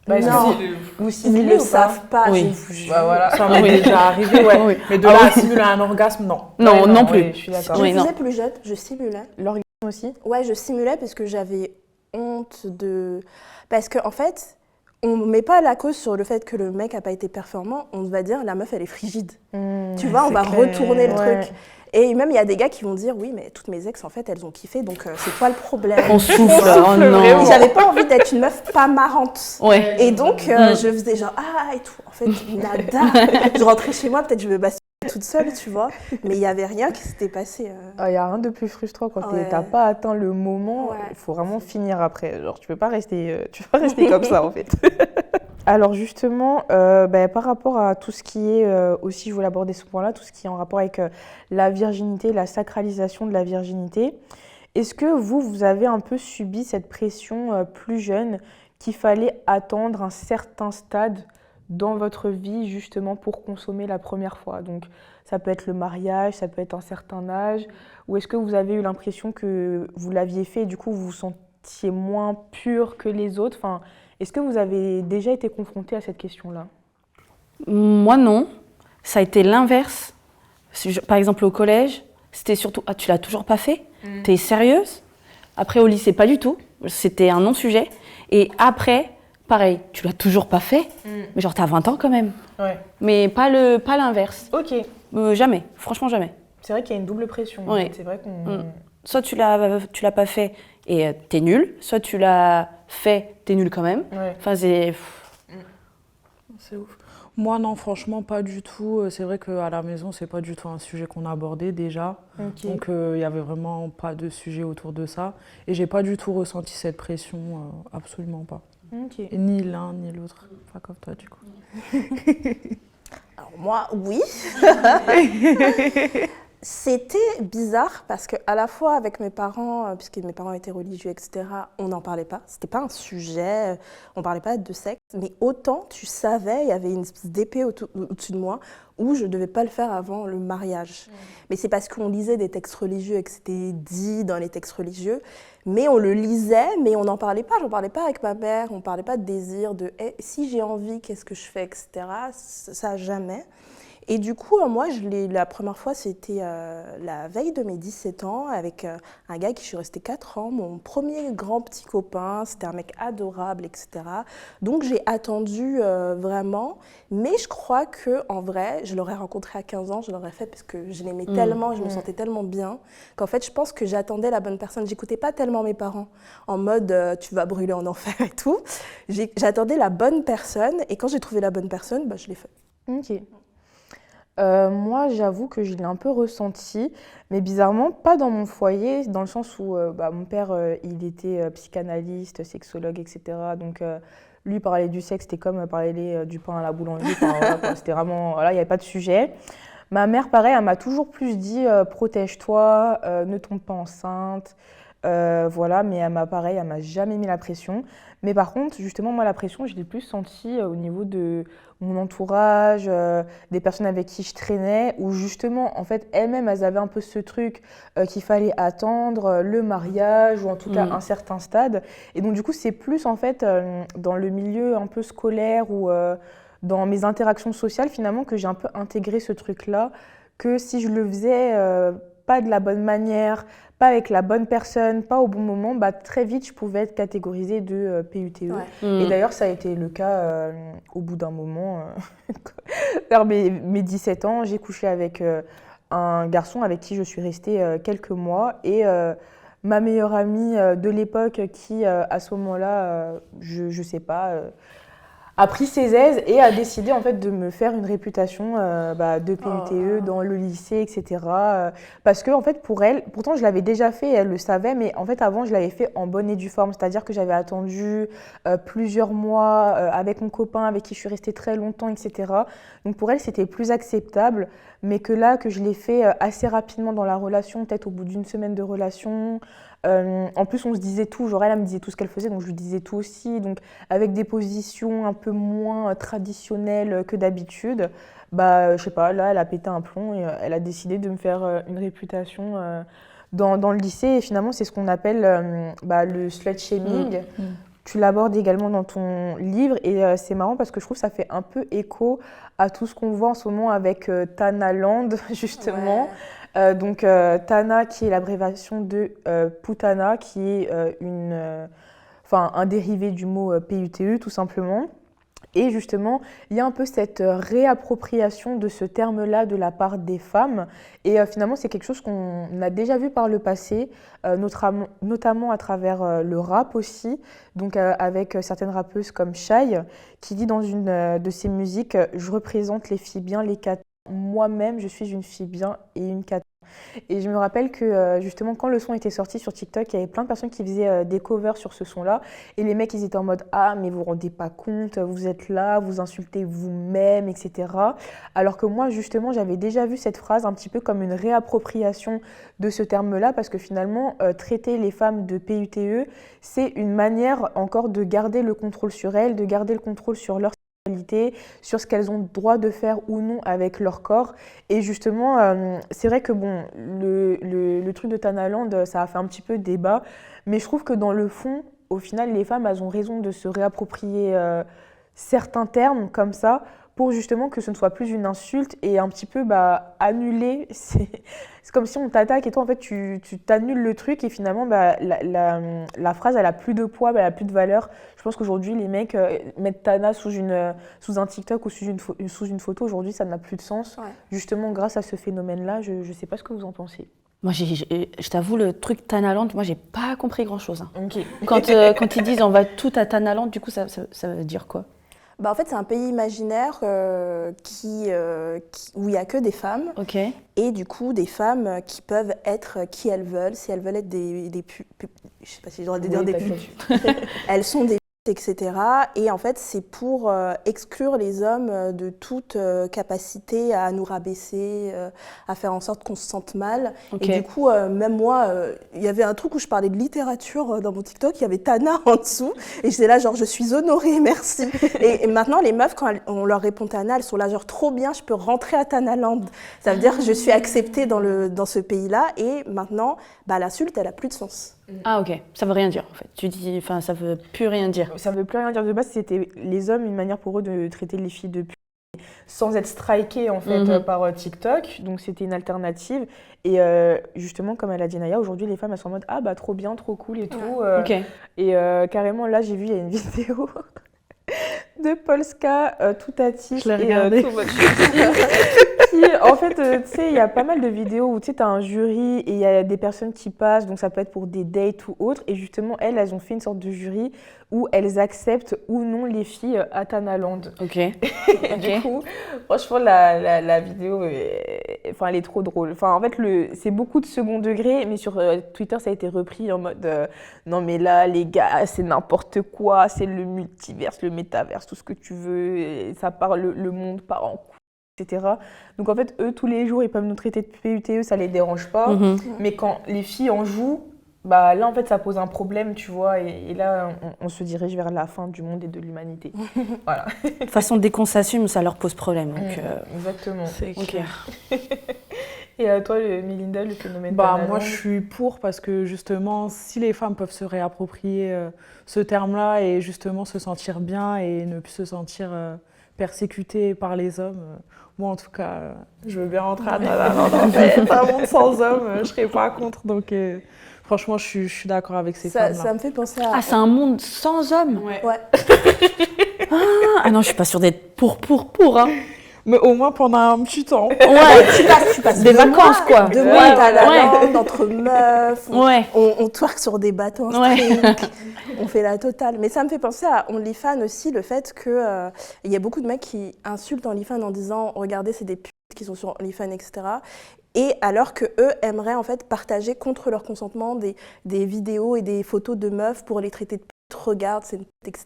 Non, ou ils le savent pas. Oui. Voilà. Ça m'est déjà arrivé, ouais. Oui. Mais de là à simuler un orgasme, non. Non plus. Oui, je suis d'accord. Je faisais plus jeune, je simulais. L'orgasme aussi? Ouais, je simulais parce que j'avais honte de... Parce qu'en fait, on ne met pas la cause sur le fait que le mec n'a pas été performant, on va dire la meuf elle est frigide. Tu vois, on va retourner le truc. Et même il y a des gars qui vont dire oui mais toutes mes ex en fait elles ont kiffé donc c'est toi le problème. On souffle, oh non. J'avais pas envie d'être une meuf pas marrante. Ouais. Et donc je faisais genre et tout. En fait nada. Je rentrais chez moi, peut-être je me bassinais toute seule, tu vois. Mais il y avait rien qui s'était passé. Il y a rien de plus frustrant quand t'as pas atteint le moment. Il faut vraiment finir après. Genre tu peux pas rester comme ça en fait. Alors justement, par rapport à tout ce qui est, aussi je voulais aborder ce point-là, tout ce qui est en rapport avec la virginité, la sacralisation de la virginité, est-ce que vous avez un peu subi cette pression plus jeune qu'il fallait attendre un certain stade dans votre vie justement pour consommer la première fois? Donc ça peut être le mariage, ça peut être un certain âge, ou est-ce que vous avez eu l'impression que vous l'aviez fait et du coup vous vous sentiez moins pur que les autres? Enfin, est-ce que vous avez déjà été confronté à cette question-là? Moi, non. Ça a été l'inverse. Par exemple, au collège, c'était surtout « Ah, tu l'as toujours pas fait? T'es sérieuse ?» Après, au lycée, pas du tout. C'était un non-sujet. Et après, pareil, « Tu l'as toujours pas fait? Mais genre, t'as 20 ans quand même. » Ouais. Mais pas l'inverse. Ok. Jamais. Franchement, jamais. C'est vrai qu'il y a une double pression. Oui. C'est vrai qu'on... Soit tu l'as pas fait et t'es nul, soit tu l'as fait, t'es nul quand même. Ouais. Enfin, c'est ouf. Moi, non, franchement, pas du tout. C'est vrai qu'à la maison, c'est pas du tout un sujet qu'on abordait déjà. Okay. Donc, il y avait vraiment pas de sujet autour de ça. Et j'ai pas du tout ressenti cette pression, absolument pas. Okay. Et ni l'un ni l'autre. Pas comme toi, du coup. Alors moi, oui. C'était bizarre parce qu'à la fois avec mes parents, puisque mes parents étaient religieux, etc., on n'en parlait pas. C'était pas un sujet, on parlait pas de sexe. Mais autant, tu savais, il y avait une espèce d'épée au-dessus de moi où je ne devais pas le faire avant le mariage. Mais c'est parce qu'on lisait des textes religieux et que c'était dit dans les textes religieux. Mais on le lisait, mais on n'en parlait pas. J'en parlais pas avec ma mère, on ne parlait pas de désir, de si j'ai envie, qu'est-ce que je fais, etc. Ça, jamais. Et du coup, moi, la première fois, c'était la veille de mes 17 ans, avec un gars qui je suis restée 4 ans, mon premier grand petit copain, c'était un mec adorable, etc. Donc j'ai attendu vraiment, mais je crois qu'en vrai, je l'aurais rencontré à 15 ans, je l'aurais fait parce que je l'aimais tellement, je me sentais tellement bien, qu'en fait, je pense que j'attendais la bonne personne. J'écoutais pas tellement mes parents, en mode tu vas brûler en enfer et tout. J'attendais la bonne personne, et quand j'ai trouvé la bonne personne, bah, je l'ai fait. Ok. Moi, j'avoue que je l'ai un peu ressenti, mais bizarrement, pas dans mon foyer, dans le sens où mon père, il était psychanalyste, sexologue, etc. Donc, lui, parler du sexe, c'était comme parler du pain à la boulangerie. Enfin, voilà, quoi, c'était vraiment, voilà, il n'y avait pas de sujet. Ma mère, pareil, elle m'a toujours plus dit protège-toi, ne tombe pas enceinte. Voilà, mais pareil, elle m'a jamais mis la pression. Mais par contre, justement, moi, la pression, je l'ai plus sentie au niveau de mon entourage, des personnes avec qui je traînais, où justement, en fait, elles-mêmes, elles avaient un peu ce truc qu'il fallait attendre le mariage, ou en tout cas un certain stade. Et donc, du coup, c'est plus, en fait, dans le milieu un peu scolaire ou dans mes interactions sociales, finalement, que j'ai un peu intégré ce truc-là, que si je le faisais pas de la bonne manière, pas avec la bonne personne, pas au bon moment, bah, très vite, je pouvais être catégorisée de PUTE. Ouais. Et d'ailleurs, ça a été le cas au bout d'un moment. Vers mes 17 ans, j'ai couché avec un garçon avec qui je suis restée quelques mois. Et ma meilleure amie de l'époque qui, à ce moment-là, je sais pas, a pris ses aises et a décidé en fait de me faire une réputation de PUTE dans le lycée, etc. Parce que en fait pour elle, pourtant je l'avais déjà fait, elle le savait, mais en fait avant je l'avais fait en bonne et due forme, c'est-à-dire que j'avais attendu plusieurs mois avec mon copain avec qui je suis restée très longtemps, etc. Donc pour elle c'était plus acceptable, mais que là que je l'ai fait assez rapidement dans la relation, peut-être au bout d'une semaine de relation. En plus, on se disait tout, genre elle me disait tout ce qu'elle faisait, donc je lui disais tout aussi. Donc avec des positions un peu moins traditionnelles que d'habitude, je sais pas, là elle a pété un plomb et elle a décidé de me faire une réputation dans le lycée. Et finalement, c'est ce qu'on appelle le slut shaming. Tu l'abordes également dans ton livre et c'est marrant parce que je trouve que ça fait un peu écho à tout ce qu'on voit en ce moment avec Tana Land, justement. Ouais. Tana, qui est l'abréviation de Putana, qui est un dérivé du mot PUTE, tout simplement. Et justement, il y a un peu cette réappropriation de ce terme-là de la part des femmes. Et finalement, c'est quelque chose qu'on a déjà vu par le passé, notamment à travers le rap aussi, donc avec certaines rappeuses comme Shai, qui dit dans une de ses musiques « Je représente les filles bien, les catans. Moi-même, je suis une fille bien et une cata. » Et je me rappelle que justement, quand le son était sorti sur TikTok, il y avait plein de personnes qui faisaient des covers sur ce son-là. Et les mecs, ils étaient en mode « Ah, mais vous vous rendez pas compte, vous êtes là, vous insultez vous-même, etc. » Alors que moi, justement, j'avais déjà vu cette phrase un petit peu comme une réappropriation de ce terme-là, parce que finalement, traiter les femmes de PUTE, c'est une manière encore de garder le contrôle sur elles, de garder le contrôle sur leur sur ce qu'elles ont le droit de faire ou non avec leur corps. Et justement, c'est vrai que le truc de Tana Land, ça a fait un petit peu débat, mais je trouve que dans le fond, au final, les femmes, elles ont raison de se réapproprier certains termes comme ça, pour justement que ce ne soit plus une insulte et un petit peu annuler. C'est comme si on t'attaque et toi, en fait, tu t'annules le truc et finalement, la phrase, elle a plus de poids, elle a plus de valeur. Je pense qu'aujourd'hui, les mecs mettent Tana sous un TikTok ou sous une photo. Aujourd'hui, ça n'a plus de sens. Ouais. Justement, grâce à ce phénomène-là, je ne sais pas ce que vous en pensez. Moi, je t'avoue, le truc Tana Land, moi, j'ai pas compris grand-chose. Hein. Okay. Quand ils disent on va tout à Tana Land, du coup, ça veut dire quoi ? En fait, c'est un pays imaginaire où il n'y a que des femmes. Okay. Et du coup, des femmes qui peuvent être qui elles veulent. Si elles veulent être des je ne sais pas si j'ai le droit de dire des putes. Elles sont des etc. Et en fait, c'est pour exclure les hommes de toute capacité à nous rabaisser, à faire en sorte qu'on se sente mal. Okay. Et du coup, même moi, il y avait un truc où je parlais de littérature dans mon TikTok, il y avait Tana en dessous, et j'étais là genre, je suis honorée, merci. et maintenant, les meufs, quand on leur répond Tana, elles sont là genre, trop bien, je peux rentrer à Tana Land. Ça veut dire que je suis acceptée dans ce pays-là, et maintenant, l'insulte, elle a plus de sens. Ah ok, ça veut rien dire en fait. Tu dis, ça veut plus rien dire. Ça veut plus rien dire de base. C'était les hommes, une manière pour eux de traiter les filles de pute. sans être striké en fait par TikTok. Donc c'était une alternative. Et justement, comme elle a dit Naya, aujourd'hui les femmes elles sont en mode ah bah trop bien, trop cool et tout. Ok. Et carrément là j'ai vu il y a une vidéo de Polska tout hâtif. Je l'ai regardée. En fait, tu sais, il y a pas mal de vidéos où tu sais, t'as un jury et il y a des personnes qui passent, donc ça peut être pour des dates ou autre. Et justement, elles ont fait une sorte de jury où elles acceptent ou non les filles à Tanaland. Ok. Et du coup, franchement, la vidéo, enfin, elle est trop drôle. Enfin, en fait, c'est beaucoup de second degré, mais sur Twitter, ça a été repris en mode non, mais là, les gars, c'est n'importe quoi, c'est le multiverse, le métaverse, tout ce que tu veux, et ça part, le monde part en couille, etc. Donc, en fait, eux, tous les jours, ils peuvent nous traiter de PUTE, ça les dérange pas. Mais quand les filles en jouent, bah là, en fait, ça pose un problème, tu vois, et là, on se dirige vers la fin du monde et de l'humanité. Voilà. De toute façon, dès qu'on s'assume, ça leur pose problème. Donc, Exactement. C'est ok. clair. Et toi, Mélinda, le phénomène Bah, Tanaland? moi, je suis pour parce que justement, si les femmes peuvent se réapproprier ce terme-là et justement se sentir bien et ne plus se sentir persécutées par les hommes, moi, en tout cas, je veux bien rentrer à Tanaland. En fait, un monde sans hommes, je ne serais pas contre. Donc, franchement, je suis d'accord avec ces femmes-là. Ça me fait penser à... Ah, c'est un monde sans hommes. Ouais. Ouais. Ah non, je suis pas sûre d'être pour, hein. Mais au moins pendant un petit temps. Ouais. Tu passes Des 2 vacances, mois, quoi. 2 Ouais, mois à la ouais. lande, entre meufs. Ouais. On twerk sur des bateaux en Ouais. string. On fait la totale. Mais ça me fait penser à OnlyFans aussi, le fait qu'il y a beaucoup de mecs qui insultent OnlyFans en disant « Regardez, c'est des putes qui sont sur OnlyFans, etc. » Et alors qu'eux aimeraient en fait partager contre leur consentement des vidéos et des photos de meufs pour les traiter de putes. Regarde, c'est une pute, etc.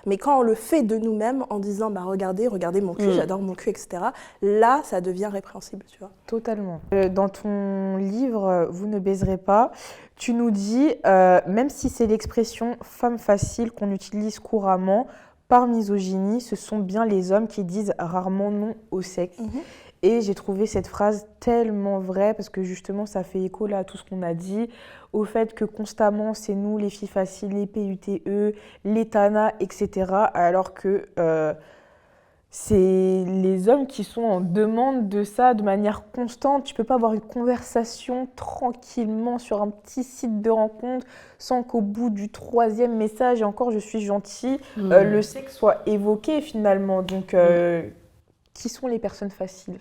Mais quand on le fait de nous-mêmes en disant bah regardez mon cul, j'adore mon cul, etc. Là, ça devient répréhensible, tu vois. Totalement. Dans ton livre « Vous ne baiserez pas », tu nous dis, même si c'est l'expression « femme facile » qu'on utilise couramment, par misogynie, ce sont bien les hommes qui disent rarement non au sexe. Et j'ai trouvé cette phrase tellement vraie parce que justement, ça fait écho là à tout ce qu'on a dit, au fait que constamment, c'est nous, les filles faciles, les PUTE, les TANA, etc. Alors que c'est les hommes qui sont en demande de ça de manière constante. Tu peux pas avoir une conversation tranquillement sur un petit site de rencontre sans qu'au bout du 3e message, et encore je suis gentille, le sexe soit évoqué finalement. Donc, qui sont les personnes faciles ?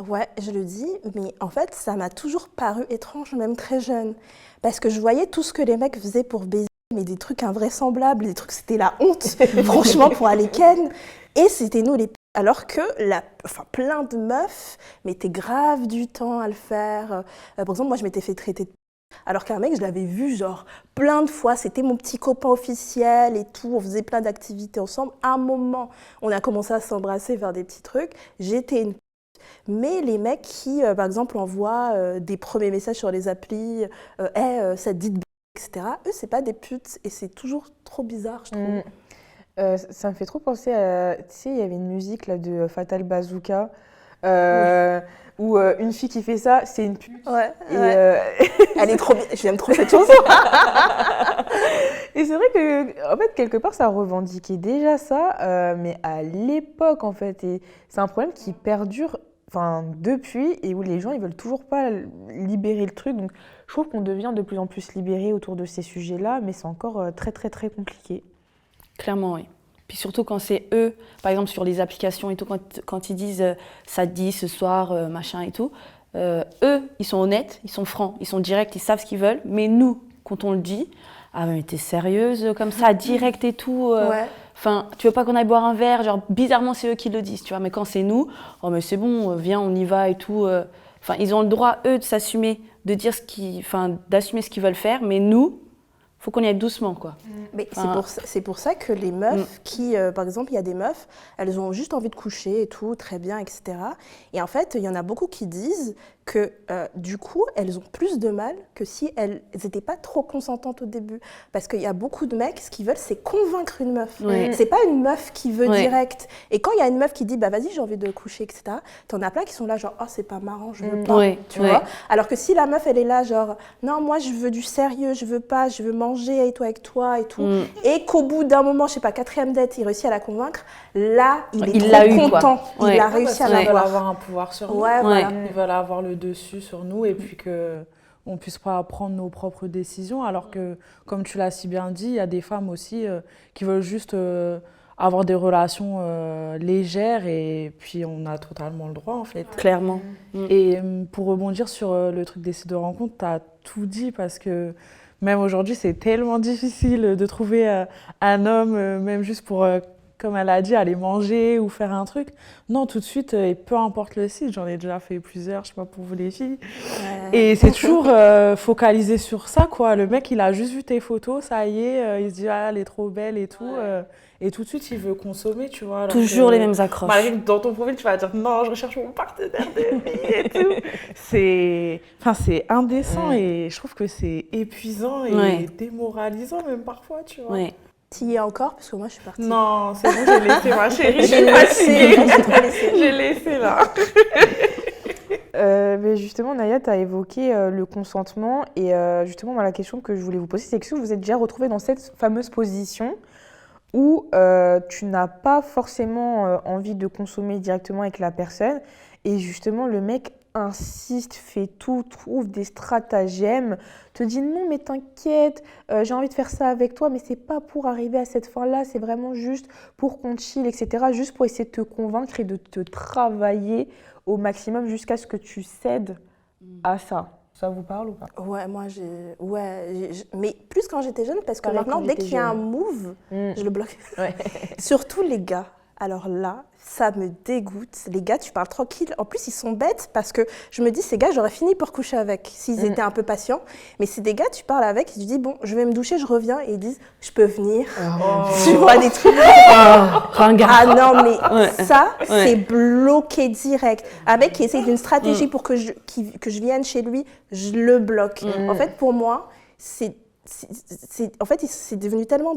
Ouais, je le dis, mais en fait, ça m'a toujours paru étrange, même très jeune. Parce que je voyais tout ce que les mecs faisaient pour baiser, mais des trucs invraisemblables, des trucs, c'était la honte, franchement, pour aller ken. Et c'était nous les p***. Alors que plein de meufs mettaient grave du temps à le faire. Par exemple, moi, je m'étais fait traiter de p***. Alors qu'un mec, je l'avais vu genre plein de fois, c'était mon petit copain officiel et tout, on faisait plein d'activités ensemble. À un moment, on a commencé à s'embrasser, faire des petits trucs. J'étais une p***. Mais les mecs qui, par exemple, envoient des premiers messages sur les applis, ça te dit de b***, etc., eux, c'est pas des putes et c'est toujours trop bizarre, je trouve. Ça me fait trop penser à... Tu sais, il y avait une musique là, de Fatal Bazooka où une fille qui fait ça, c'est une pute. Ouais, Et, elle est trop bien, j'aime trop cette chanson. Et c'est vrai que, en fait, quelque part, ça revendiquait déjà ça, mais à l'époque, en fait. Et c'est un problème qui perdure depuis et où les gens, ils veulent toujours pas libérer le truc. Donc, je trouve qu'on devient de plus en plus libéré autour de ces sujets-là, mais c'est encore très, très, très compliqué. Clairement, oui. Puis surtout quand c'est eux, par exemple sur les applications et tout, quand ils disent ça te dit ce soir, machin et tout, eux, ils sont honnêtes, ils sont francs, ils sont directs, ils savent ce qu'ils veulent. Mais nous, quand on le dit, ah mais t'es sérieuse comme ça, direct et tout. Ouais. Enfin, tu veux pas qu'on aille boire un verre, genre bizarrement c'est eux qui le disent, tu vois. Mais quand c'est nous, oh mais c'est bon, viens, on y va et tout. Enfin, ils ont le droit eux de s'assumer, de dire d'assumer ce qu'ils veulent faire. Mais nous, faut qu'on y aille doucement, quoi. Mais c'est pour ça que les meufs qui, par exemple, il y a des meufs, elles ont juste envie de coucher et tout, très bien, etc. Et en fait, il y en a beaucoup qui disent que du coup, elles ont plus de mal que si elles n'étaient pas trop consentantes au début. Parce qu'il y a beaucoup de mecs, ce qu'ils veulent, c'est convaincre une meuf. Ouais. C'est pas une meuf qui veut Ouais. direct. Et quand il y a une meuf qui dit, bah vas-y, j'ai envie de coucher, etc., t'en as plein qui sont là, genre, oh, c'est pas marrant, je veux pas. Ouais, Tu ouais. vois. Alors que si la meuf, elle est là, genre, non, moi, je veux du sérieux, je veux pas, je veux manger avec toi et tout. Et qu'au bout d'un moment, je sais pas, 4e date, il réussit à la convaincre, là, il est Il l'a eu, trop quoi. content. Ouais. Il a Ah, réussi à parce qu'ils veulent l'avoir. avoir un pouvoir sur nous. Ouais, voilà. Ils veulent avoir le dessus sur nous et puis qu'on ne puisse pas prendre nos propres décisions. Alors que, comme tu l'as si bien dit, il y a des femmes aussi qui veulent juste avoir des relations légères et puis on a totalement le droit en fait. Clairement. Et pour rebondir sur le truc des sites de rencontres, tu as tout dit parce que même aujourd'hui, c'est tellement difficile de trouver un homme, même juste pour, comme elle a dit, aller manger ou faire un truc. Non, tout de suite, et peu importe le site, j'en ai déjà fait plusieurs, je sais pas pour vous les filles. Ouais. Et c'est toujours focalisé sur ça, quoi. Le mec, il a juste vu tes photos, ça y est, il se dit, ah, elle est trop belle et tout. Et tout de suite, il veut consommer, tu vois. Alors Toujours que- les mêmes accroches. Malgré que dans ton profil, tu vas dire non, je recherche mon partenaire de vie et tout. C'est indécent et je trouve que c'est épuisant et Ouais. démoralisant même parfois, tu vois. Ouais. Tu y es encore, parce que moi, je suis partie. Non, c'est bon, j'ai laissé ma chérie. J'ai laissé, j'ai trop laissé. J'ai laissé là. Mais justement, Naya, tu as évoqué le consentement et justement, moi, la question que je voulais vous poser, c'est que si vous êtes déjà retrouvés dans cette fameuse position où tu n'as pas forcément envie de consommer directement avec la personne et justement, le mec insiste, fait tout, trouve des stratagèmes, te dit non mais t'inquiète, j'ai envie de faire ça avec toi, mais c'est pas pour arriver à cette fin-là, c'est vraiment juste pour qu'on chill, etc. Juste pour essayer de te convaincre et de te travailler au maximum jusqu'à ce que tu cèdes à ça. Ça vous parle ou pas? Ouais, moi, mais plus quand j'étais jeune, parce que Pareil, maintenant, quand dès j'étais qu'il y a un jeune. move, Mm. je le bloque. Ouais. Surtout les gars. Alors là, ça me dégoûte. Les gars, tu parles tranquille. En plus, ils sont bêtes parce que je me dis, ces gars, j'aurais fini pour coucher avec s'ils étaient un peu patients. Mais c'est des gars, tu parles avec, et tu dis, bon, je vais me doucher, je reviens. Et ils disent, je peux venir. Tu vois des trucs. Ah non, mais ça, c'est bloqué direct. Un mec qui essaye d'une stratégie pour que je vienne chez lui, je le bloque. En fait, pour moi, en fait, c'est devenu tellement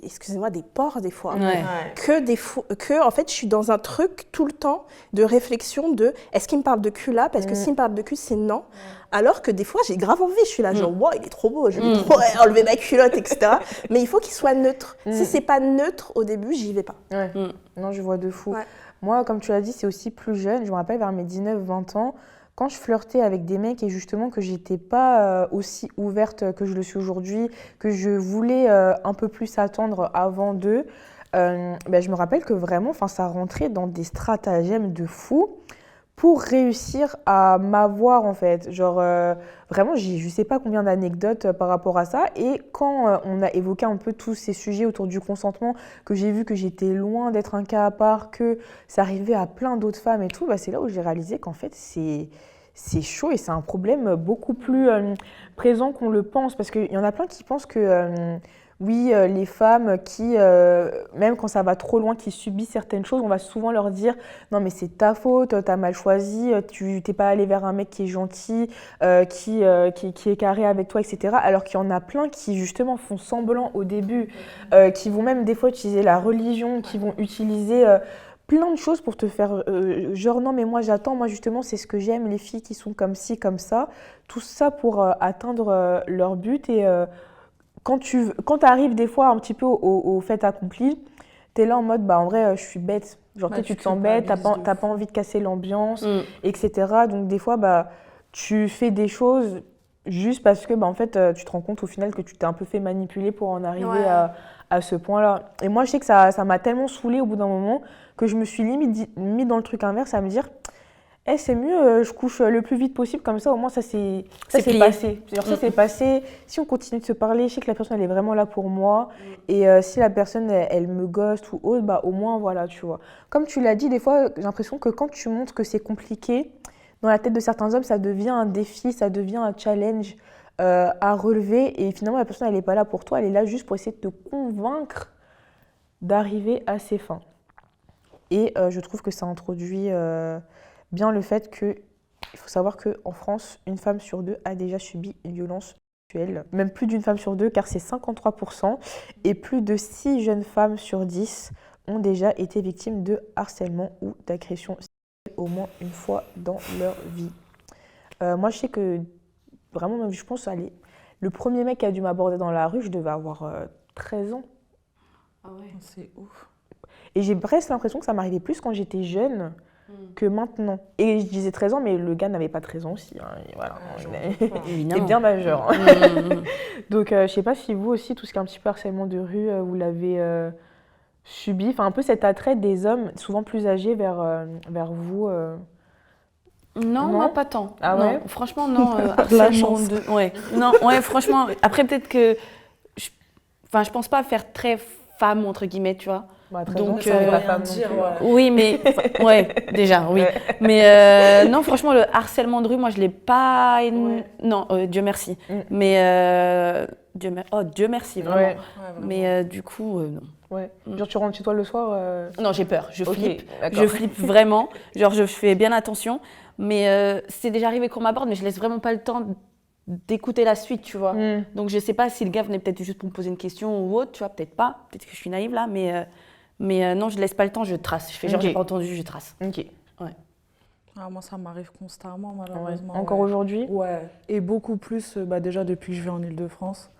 excusez-moi, des porcs des fois, Ouais. que en fait, je suis dans un truc tout le temps de réflexion de est-ce qu'il me parle de cul là? Parce que s'il me parle de cul, c'est non. Alors que des fois, j'ai grave envie. Je suis là, genre, wow, il est trop beau, je vais trop enlever ma culotte, etc. Mais il faut qu'il soit neutre. Si c'est pas neutre au début, j'y vais pas. Ouais. Non, je vois de fou. Ouais. Moi, comme tu l'as dit, c'est aussi plus jeune. Je me rappelle vers mes 19-20 ans, quand je flirtais avec des mecs et justement que j'étais pas aussi ouverte que je le suis aujourd'hui, que je voulais un peu plus attendre avant d'eux, je me rappelle que vraiment, ça rentrait dans des stratagèmes de fou pour réussir à m'avoir en fait. Genre, vraiment, j'ai je sais pas combien d'anecdotes par rapport à ça. Et quand on a évoqué un peu tous ces sujets autour du consentement, que j'ai vu que j'étais loin d'être un cas à part, que ça arrivait à plein d'autres femmes et tout, c'est là où j'ai réalisé qu'en fait, c'est chaud et c'est un problème beaucoup plus présent qu'on le pense. Parce qu'il y en a plein qui pensent que... oui, les femmes qui, même quand ça va trop loin, qui subissent certaines choses, on va souvent leur dire « Non, mais c'est ta faute, t'as mal choisi, tu t'es pas allé vers un mec qui est gentil, qui est carré avec toi, etc. » Alors qu'il y en a plein qui, justement, font semblant au début, qui vont même des fois utiliser la religion, qui vont utiliser... plein de choses pour te faire genre non mais moi j'attends, moi justement c'est ce que j'aime, les filles qui sont comme ci, comme ça, tout ça pour atteindre leur but et quand tu arrives des fois un petit peu au fait accompli, t'es là en mode en vrai je suis bête, genre tu te sens bête, t'as pas envie de casser l'ambiance, etc. Donc des fois tu fais des choses juste parce que en fait tu te rends compte au final que tu t'es un peu fait manipuler pour en arriver à ce point-là. Et moi je sais que ça m'a tellement saoulée au bout d'un moment que je me suis limite mis dans le truc inverse à me dire c'est mieux, je couche le plus vite possible, comme ça au moins ça c'est passé. Genre, ça c'est passé, si on continue de se parler, je sais que la personne elle est vraiment là pour moi et si la personne elle me ghost ou autre, au moins voilà, tu vois. Comme tu l'as dit, des fois j'ai l'impression que quand tu montres que c'est compliqué, dans la tête de certains hommes ça devient un défi, ça devient un challenge à relever et finalement la personne elle n'est pas là pour toi, elle est là juste pour essayer de te convaincre d'arriver à ses fins. Et je trouve que ça introduit bien le fait que il faut savoir qu'en France, une femme sur deux a déjà subi une violence sexuelle. Même plus d'une femme sur deux, car c'est 53%. Et plus de 6 jeunes femmes sur 10 ont déjà été victimes de harcèlement ou d'agression sexuelle au moins une fois dans leur vie. Moi, je sais que, vraiment, je pense, allez, le premier mec qui a dû m'aborder dans la rue, je devais avoir 13 ans. Ah ouais. C'est ouf. Et j'ai presque l'impression que ça m'arrivait plus quand j'étais jeune que maintenant. Et je disais 13 ans, mais le gars n'avait pas 13 ans aussi. Hein, et voilà, il est bien majeur. Hein. Donc, je sais pas si vous aussi, tout ce qui est un petit peu harcèlement de rue, vous l'avez subi. Enfin, un peu cet attrait des hommes, souvent plus âgés, vers vous. Non, moi pas tant. Ah ouais? Non, franchement, non. Harcèlement de... Ouais. Non, ouais, franchement. Après, peut-être que... Enfin, je pense pas faire très femme, entre guillemets, tu vois. Bah, Donc, ça veut pas femme non dire, plus. ouais. Oui, mais... Ouais, déjà, oui. Ouais. Mais non, franchement, le harcèlement de rue, moi, je l'ai pas... Ouais. Non, Dieu merci. Mais... Dieu merci, vraiment. Ouais. Mais du coup, non. Ouais. Genre, tu rentres chez toi le soir Non, j'ai peur, je Ok, flippe. d'accord. Je flippe vraiment. Genre, je fais bien attention. Mais c'est déjà arrivé qu'on m'aborde, mais je laisse vraiment pas le temps d'écouter la suite, tu vois. Donc, je sais pas si le gars venait peut-être juste pour me poser une question ou autre, tu vois, peut-être pas. Peut-être que je suis naïve là, mais non, je laisse pas le temps, je trace. Je fais genre, Ok. j'ai pas entendu, je trace. Ok. Ah, moi, ça m'arrive constamment, malheureusement. Encore aujourd'hui? Ouais, et beaucoup plus déjà depuis que je vis en Île-de-France.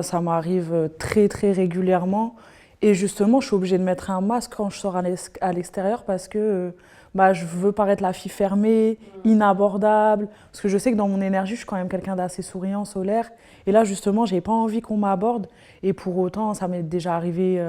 Ça m'arrive très très régulièrement. Et justement, je suis obligée de mettre un masque quand je sors à l'extérieur parce que je veux paraître la fille fermée, inabordable. Parce que je sais que dans mon énergie, je suis quand même quelqu'un d'assez souriant, solaire. Et là, justement, j'ai pas envie qu'on m'aborde. Et pour autant, ça m'est déjà arrivé,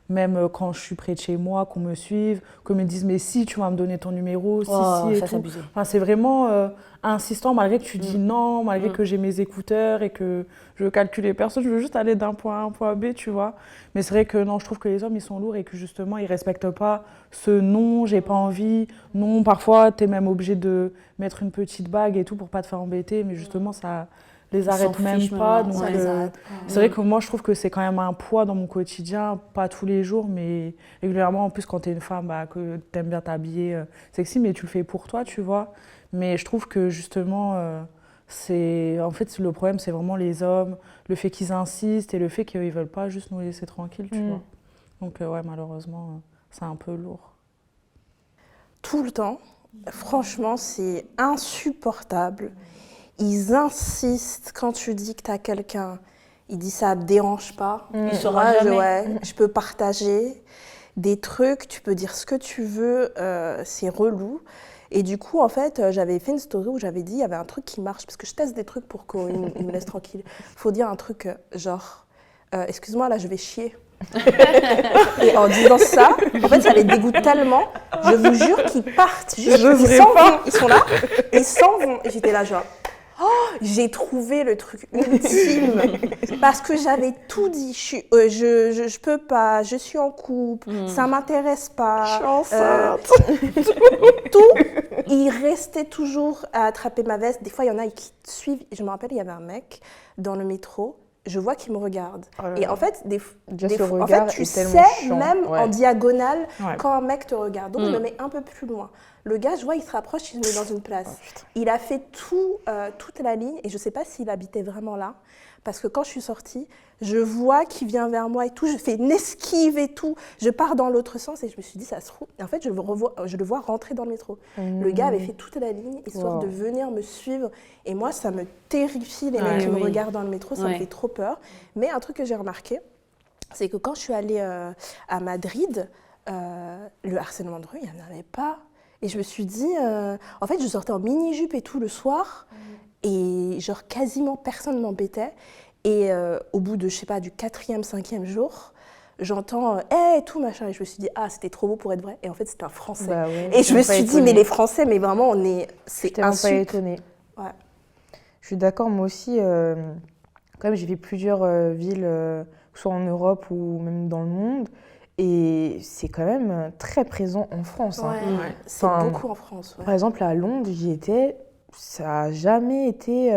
même quand je suis près de chez moi, qu'on me suive, qu'on me dise mais si, tu vas me donner ton numéro, si, et ça, c'est tout. abusé. Enfin, c'est vraiment insistant, malgré que tu dis non, malgré que j'ai mes écouteurs et que je veux calculer personne, je veux juste aller d'un point A à un point B, tu vois. Mais c'est vrai que non, je trouve que les hommes, ils sont lourds et que justement, ils respectent pas ce non, j'ai pas envie. Non, parfois, tu es même obligé de mettre une petite bague et tout pour pas te faire embêter, mais justement, ça les arrête s'en même fichent pas. même, Donc, ça les arrête c'est vrai que moi, je trouve que c'est quand même un poids dans mon quotidien, pas tous les jours, mais régulièrement. En plus, quand tu es une femme, que tu aimes bien t'habiller sexy, mais tu le fais pour toi, tu vois. Mais je trouve que justement, en fait, le problème, c'est vraiment les hommes, le fait qu'ils insistent et le fait qu'ils veulent pas juste nous laisser tranquilles, tu vois. Donc, ouais, malheureusement, c'est un peu lourd. Tout le temps. Franchement, c'est insupportable. Ils insistent quand tu dis que tu as quelqu'un. Ils disent ça ne me dérange pas. Il saura Moi, jamais. je peux partager des trucs, tu peux dire ce que tu veux, c'est relou. Et du coup, en fait, j'avais fait une story où j'avais dit il y avait un truc qui marche, parce que je teste des trucs pour qu'ils me laissent tranquille. Il faut dire un truc genre excuse-moi, là, je vais chier. Et en disant ça, en fait, ça les dégoûte tellement. Je vous jure qu'ils partent. Ils s'en vont. Ils sont là, ils s'en vont. Et j'étais là, genre, j'ai trouvé le truc ultime parce que j'avais tout dit. Je peux pas. Je suis en couple. Ça m'intéresse pas. Je suis enceinte. Tout. Il restait toujours à attraper ma veste. Des fois, il y en a qui te suivent. Je me rappelle, il y avait un mec dans le métro. Je vois qu'il me regarde. Et en fait, en fait tu sais, même en diagonale, quand un mec te regarde. Donc, je me mets un peu plus loin. Le gars, je vois, il se rapproche, il se met dans une place. Il a fait toute la ligne, et je ne sais pas s'il habitait vraiment là, parce que quand je suis sortie, je vois qu'il vient vers moi et tout, je fais une esquive et tout, je pars dans l'autre sens, et je me suis dit, ça se trouve. Et en fait, je le vois rentrer dans le métro. Le gars avait fait toute la ligne, histoire de venir me suivre. Et moi, ça me terrifie, les mecs qui me regardent dans le métro, ça me fait trop peur. Mais un truc que j'ai remarqué, c'est que quand je suis allée à Madrid, le harcèlement de rue, il n'y en avait pas. Et je me suis dit, en fait, je sortais en mini-jupe et tout le soir, et genre quasiment personne ne m'embêtait. Et au bout de, je sais pas, du 4e, 5e jour, j'entends hey, tout machin. Et je me suis dit, ah, c'était trop beau pour être vrai. Et en fait, c'était un Français. Bah ouais, et je me suis dit, mais les Français, mais vraiment, c'est un peu étonnée. Ouais. Je suis d'accord, moi aussi. Quand même, j'ai fait plusieurs villes, que ce soit en Europe ou même dans le monde. Et c'est quand même très présent en France. Ouais, hein. c'est beaucoup en France. Ouais. Par exemple, à Londres, j'y étais. ça a jamais été,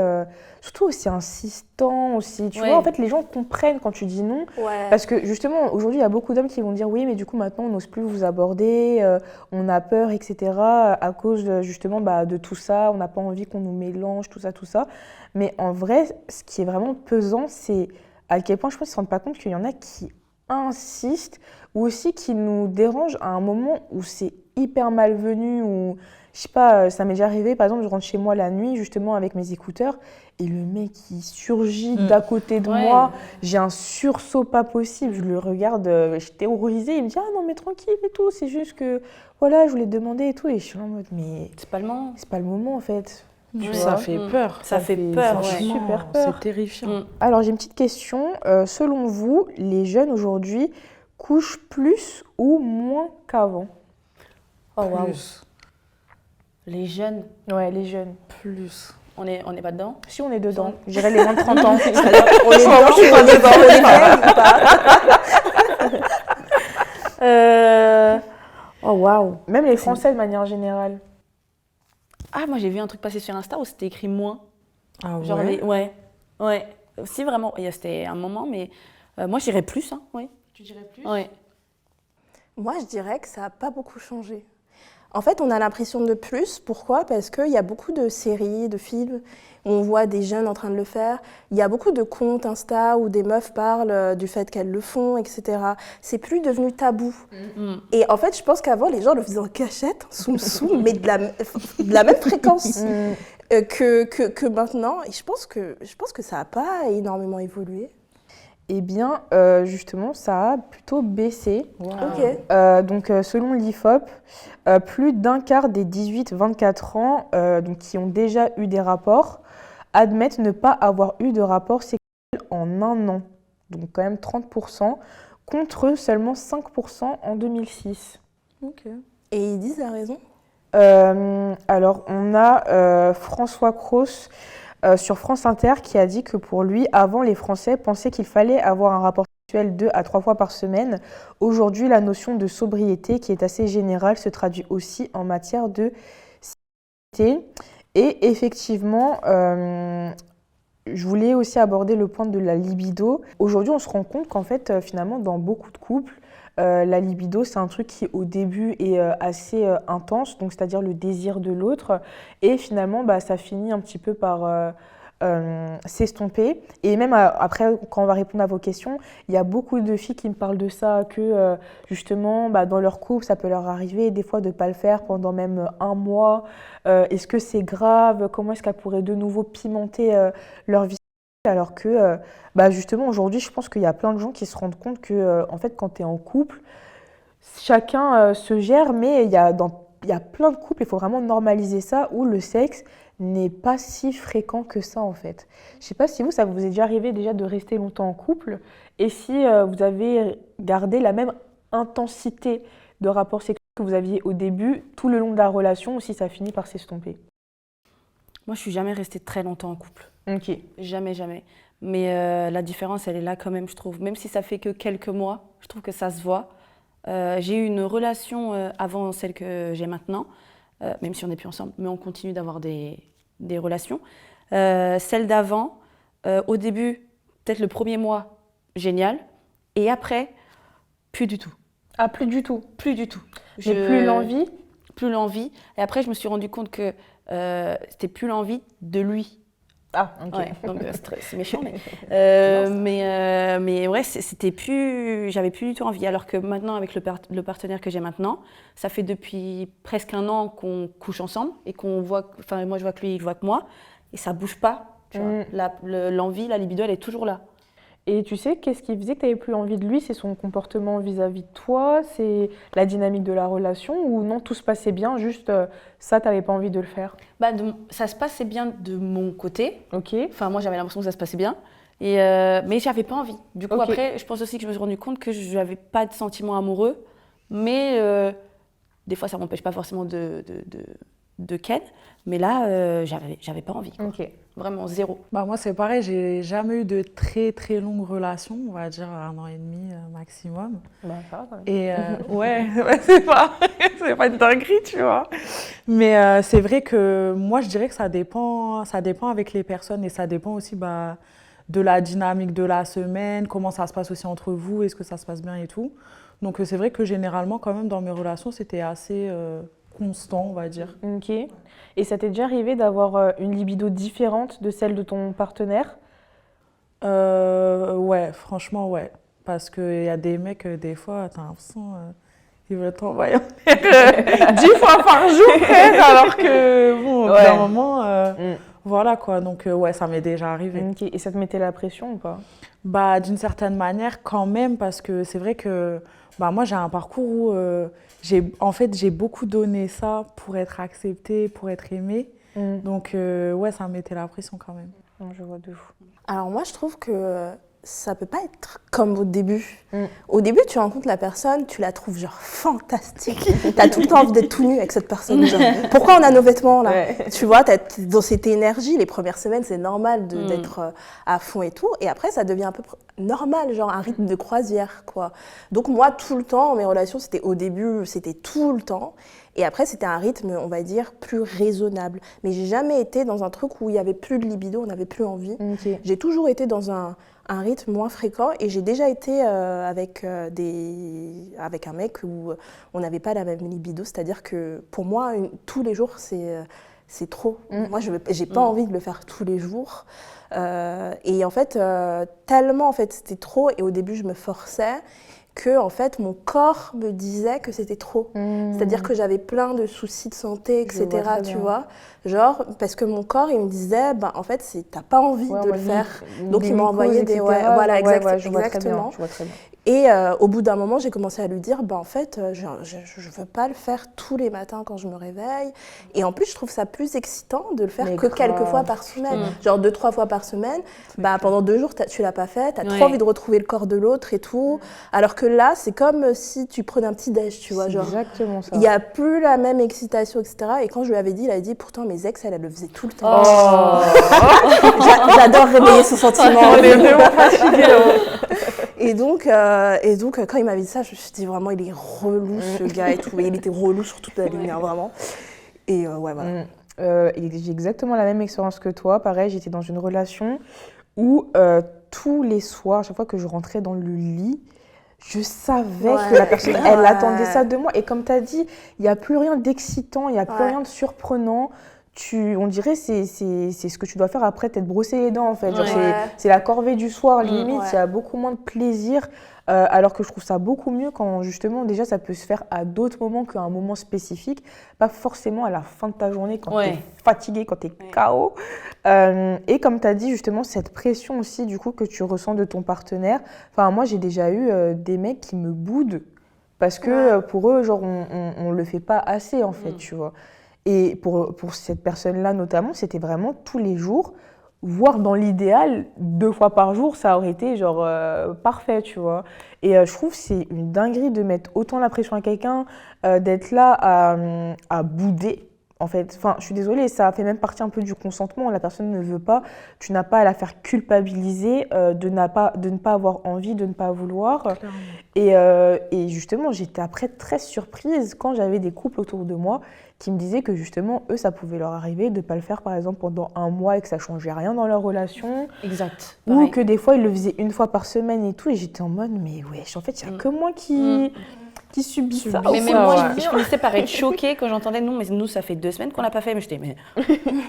surtout aussi insistant, aussi, tu Ouais. vois, en fait, les gens comprennent quand tu dis non. Ouais. Parce que justement, aujourd'hui, il y a beaucoup d'hommes qui vont dire oui, mais du coup, maintenant, on n'ose plus vous aborder, on a peur, etc. À cause justement de tout ça, on n'a pas envie qu'on nous mélange, tout ça, tout ça. Mais en vrai, ce qui est vraiment pesant, c'est à quel point je pense qu'ils ne se rendent pas compte qu'il y en a qui insistent ou aussi qui nous dérangent à un moment où c'est hyper malvenu ou je sais pas, ça m'est déjà arrivé, par exemple, je rentre chez moi la nuit justement avec mes écouteurs et le mec il surgit d'à côté de Ouais. moi, j'ai un sursaut pas possible, je le regarde, je suis terrorisée, il me dit ah non mais tranquille et tout, c'est juste que voilà, je voulais te demander et tout et je suis en mode mais C'est pas le moment. c'est pas le moment en fait. Tu Ça vois. fait peur. Ça fait peur, ça fait ouais. super peur. C'est terrifiant. Mm. Alors j'ai une petite question, selon vous, les jeunes aujourd'hui couchent plus ou moins qu'avant? Oh waouh. Plus. Les jeunes, Ouais, les jeunes. Plus. on est pas dedans. Si on est dedans, je dirais les moins de 30 ans. On est dedans, je suis pas dedans. on est vieilles ou pas? Oh waouh. Même les Français de manière générale. Ah, moi j'ai vu un truc passer sur Insta où c'était écrit moins. Ah Genre ouais. ouais. Si vraiment, c'était un moment, mais moi j'irais plus, hein, oui. Tu dirais plus? Ouais. Moi, je dirais que ça n'a pas beaucoup changé. En fait, on a l'impression de plus. Pourquoi? Parce qu'il y a beaucoup de séries, de films où on voit des jeunes en train de le faire. Il y a beaucoup de comptes Insta où des meufs parlent du fait qu'elles le font, etc. C'est plus devenu tabou. Mm. Et en fait, je pense qu'avant, les gens le faisaient en cachette, soum, mais de la même fréquence que maintenant. Et je pense que ça n'a pas énormément évolué. Eh bien, justement, ça a plutôt baissé. Ok. Donc, selon l'IFOP, plus d'un quart des 18-24 ans donc, qui ont déjà eu des rapports admettent ne pas avoir eu de rapport sexuel en un an. Donc, quand même 30%, contre seulement 5% en 2006. Ok. Et ils disent la raison? Alors, on a François Cros sur France Inter qui a dit que pour lui, avant, les Français pensaient qu'il fallait avoir un rapport sexuel 2 à 3 fois par semaine. Aujourd'hui, la notion de sobriété, qui est assez générale, se traduit aussi en matière de sexualité. Et effectivement, je voulais aussi aborder le point de la libido. Aujourd'hui, on se rend compte qu'en fait, finalement, dans beaucoup de couples, la libido, c'est un truc qui, au début, est assez intense, donc c'est-à-dire le désir de l'autre. Et finalement, ça finit un petit peu par s'estomper. Et même après, quand on va répondre à vos questions, il y a beaucoup de filles qui me parlent de ça, que justement, dans leur couple, ça peut leur arriver des fois de ne pas le faire pendant même un mois. Est-ce que c'est grave? Comment est-ce qu'elles pourraient de nouveau pimenter leur vie? Alors que, justement, aujourd'hui, je pense qu'il y a plein de gens qui se rendent compte que, en fait, quand tu es en couple, chacun se gère, mais il y a plein de couples, il faut vraiment normaliser ça, où le sexe n'est pas si fréquent que ça, en fait. Je sais pas si ça vous est déjà arrivé déjà de rester longtemps en couple, et si vous avez gardé la même intensité de rapport sexuel que vous aviez au début, tout le long de la relation, ou si ça finit par s'estomper. Moi je suis jamais restée très longtemps en couple. Ok. Jamais. Mais la différence, elle est là quand même, je trouve. Même si ça fait que quelques mois, je trouve que ça se voit. J'ai eu une relation avant celle que j'ai maintenant, même si on n'est plus ensemble, mais on continue d'avoir des relations. Celle d'avant, au début, peut-être le premier mois, génial. Et après, plus du tout. Ah, plus du tout. Plus du tout. J'ai plus l'envie. Plus l'envie. Et après, je me suis rendu compte que c'était plus l'envie de lui. Ah, ok. Ouais, donc c'est méchant, mais ouais, c'était plus, j'avais plus du tout envie. Alors que maintenant, avec le partenaire que j'ai maintenant, ça fait depuis presque un an qu'on couche ensemble et qu'on voit, enfin moi je vois que lui, il voit que moi, et ça bouge pas. Tu vois. L'envie, la libido, elle est toujours là. Et tu sais, qu'est-ce qui faisait que tu n'avais plus envie de lui? C'est son comportement vis-à-vis de toi? C'est la dynamique de la relation? Ou non, tout se passait bien, juste ça, tu n'avais pas envie de le faire? Ça se passait bien de mon côté. Ok. Enfin, moi, j'avais l'impression que ça se passait bien. Mais j'avais pas envie. Du coup, après, je pense aussi que je me suis rendu compte que je n'avais pas de sentiments amoureux. Mais des fois, ça m'empêche pas forcément de de Ken, mais là, j'avais pas envie, quoi. Ok. Vraiment, zéro. Bah, moi, c'est pareil, j'ai jamais eu de très très longue relation, on va dire 1 an et demi maximum. Bah, ça va quand même. Et ouais, c'est pas une dinguerie, tu vois. Mais c'est vrai que moi, je dirais que ça dépend avec les personnes et ça dépend aussi de la dynamique de la semaine, comment ça se passe aussi entre vous, est-ce que ça se passe bien et tout. Donc c'est vrai que généralement, quand même, dans mes relations, c'était assez constant, on va dire. Ok. Et ça t'est déjà arrivé d'avoir une libido différente de celle de ton partenaire? Ouais, franchement, ouais. Parce qu'il y a des mecs, des fois, t'as l'impression, ils veulent t'envoyer en l'air 10 fois par jour, frère, alors que, bon, au bout d'un moment, voilà quoi. Donc, ouais, ça m'est déjà arrivé. Ok. Et ça te mettait la pression ou pas? Bah, d'une certaine manière, quand même, parce que c'est vrai que moi, j'ai un parcours où j'ai beaucoup donné ça pour être acceptée, pour être aimée. Donc, ouais, ça me mettait la pression quand même. Non, je vois de fou. Alors moi, je trouve que ça peut pas être comme au début. Au début, tu rencontres la personne, tu la trouves genre fantastique. T'as tout le temps envie d'être tout nu avec cette personne. Genre, pourquoi on a nos vêtements là? Tu vois, t'es dans cette énergie. Les premières semaines, c'est normal d'être à fond et tout. Et après, ça devient un peu normal, genre un rythme de croisière, quoi. Donc moi, tout le temps, mes relations, au début, c'était tout le temps. Et après, c'était un rythme, on va dire, plus raisonnable. Mais j'ai jamais été dans un truc où il y avait plus de libido, on n'avait plus envie. Ok. J'ai toujours été dans un rythme moins fréquent et j'ai déjà été avec un mec où on n'avait pas la même libido. C'est-à-dire que pour moi, tous les jours, c'est trop. Moi, j'ai pas envie de le faire tous les jours. Et en fait, tellement en fait, c'était trop et au début, je me forçais que en fait mon corps me disait que c'était trop. C'est-à-dire que j'avais plein de soucis de santé, etc. Tu vois, genre parce que mon corps il me disait en fait t'as pas envie de le faire. Donc il m'a envoyé des voilà exactement. Je vois très bien. Et au bout d'un moment, j'ai commencé à lui dire, en fait, je veux pas le faire tous les matins quand je me réveille. Et en plus, je trouve ça plus excitant de le faire que quelques fois par semaine. Genre 2-3 fois par semaine. Pendant 2 jours, tu l'as pas fait, t'as trop envie de retrouver le corps de l'autre et tout. Alors que là, c'est comme si tu prenais un petit déj, tu vois. Genre, exactement ça. Il n'y a plus la même excitation, etc. Et quand je lui avais dit, il a dit, pourtant, mes ex, elle le faisait tout le temps. J'adore réveiller ce sentiment. On est vraiment fatigués. Et donc, quand il m'avait dit ça, je me suis dit vraiment, il est relou ce gars et tout. Mais il était relou sur toute la ligne, vraiment. Et ouais, voilà. J'ai exactement la même expérience que toi. Pareil, j'étais dans une relation où tous les soirs, chaque fois que je rentrais dans le lit, je savais que la personne, elle attendait ça de moi. Et comme tu as dit, il n'y a plus rien d'excitant, il n'y a plus rien de surprenant. On dirait c'est ce que tu dois faire après t'être brossé les dents en fait. Genre, c'est la corvée du soir limite, il y a beaucoup moins de plaisir. Alors que je trouve ça beaucoup mieux quand justement déjà ça peut se faire à d'autres moments qu'à un moment spécifique, pas forcément à la fin de ta journée quand t'es fatigué, quand t'es KO. Et comme t'as dit justement cette pression aussi du coup que tu ressens de ton partenaire. Enfin moi j'ai déjà eu des mecs qui me boudent parce que pour eux genre on le fait pas assez en fait tu vois. Et pour cette personne-là notamment, c'était vraiment tous les jours, voire dans l'idéal, 2 fois par jour, ça aurait été genre parfait, tu vois. Et je trouve que c'est une dinguerie de mettre autant la pression à quelqu'un, d'être là à bouder. En fait, enfin, je suis désolée, ça fait même partie un peu du consentement. La personne ne veut pas, tu n'as pas à la faire culpabiliser de ne pas avoir envie, de ne pas vouloir. Et justement, j'étais après très surprise quand j'avais des couples autour de moi qui me disaient que justement, eux, ça pouvait leur arriver de ne pas le faire, par exemple, pendant 1 mois et que ça ne changeait rien dans leur relation. Exact. Ou que des fois, ils le faisaient 1 fois par semaine et tout. Et j'étais en mode, mais wesh, en fait, il n'y a que moi qui subit ça. Mais même moi, je finissais par être choquée quand j'entendais non, mais nous, ça fait 2 semaines qu'on l'a pas fait. Mais j'étais, mais.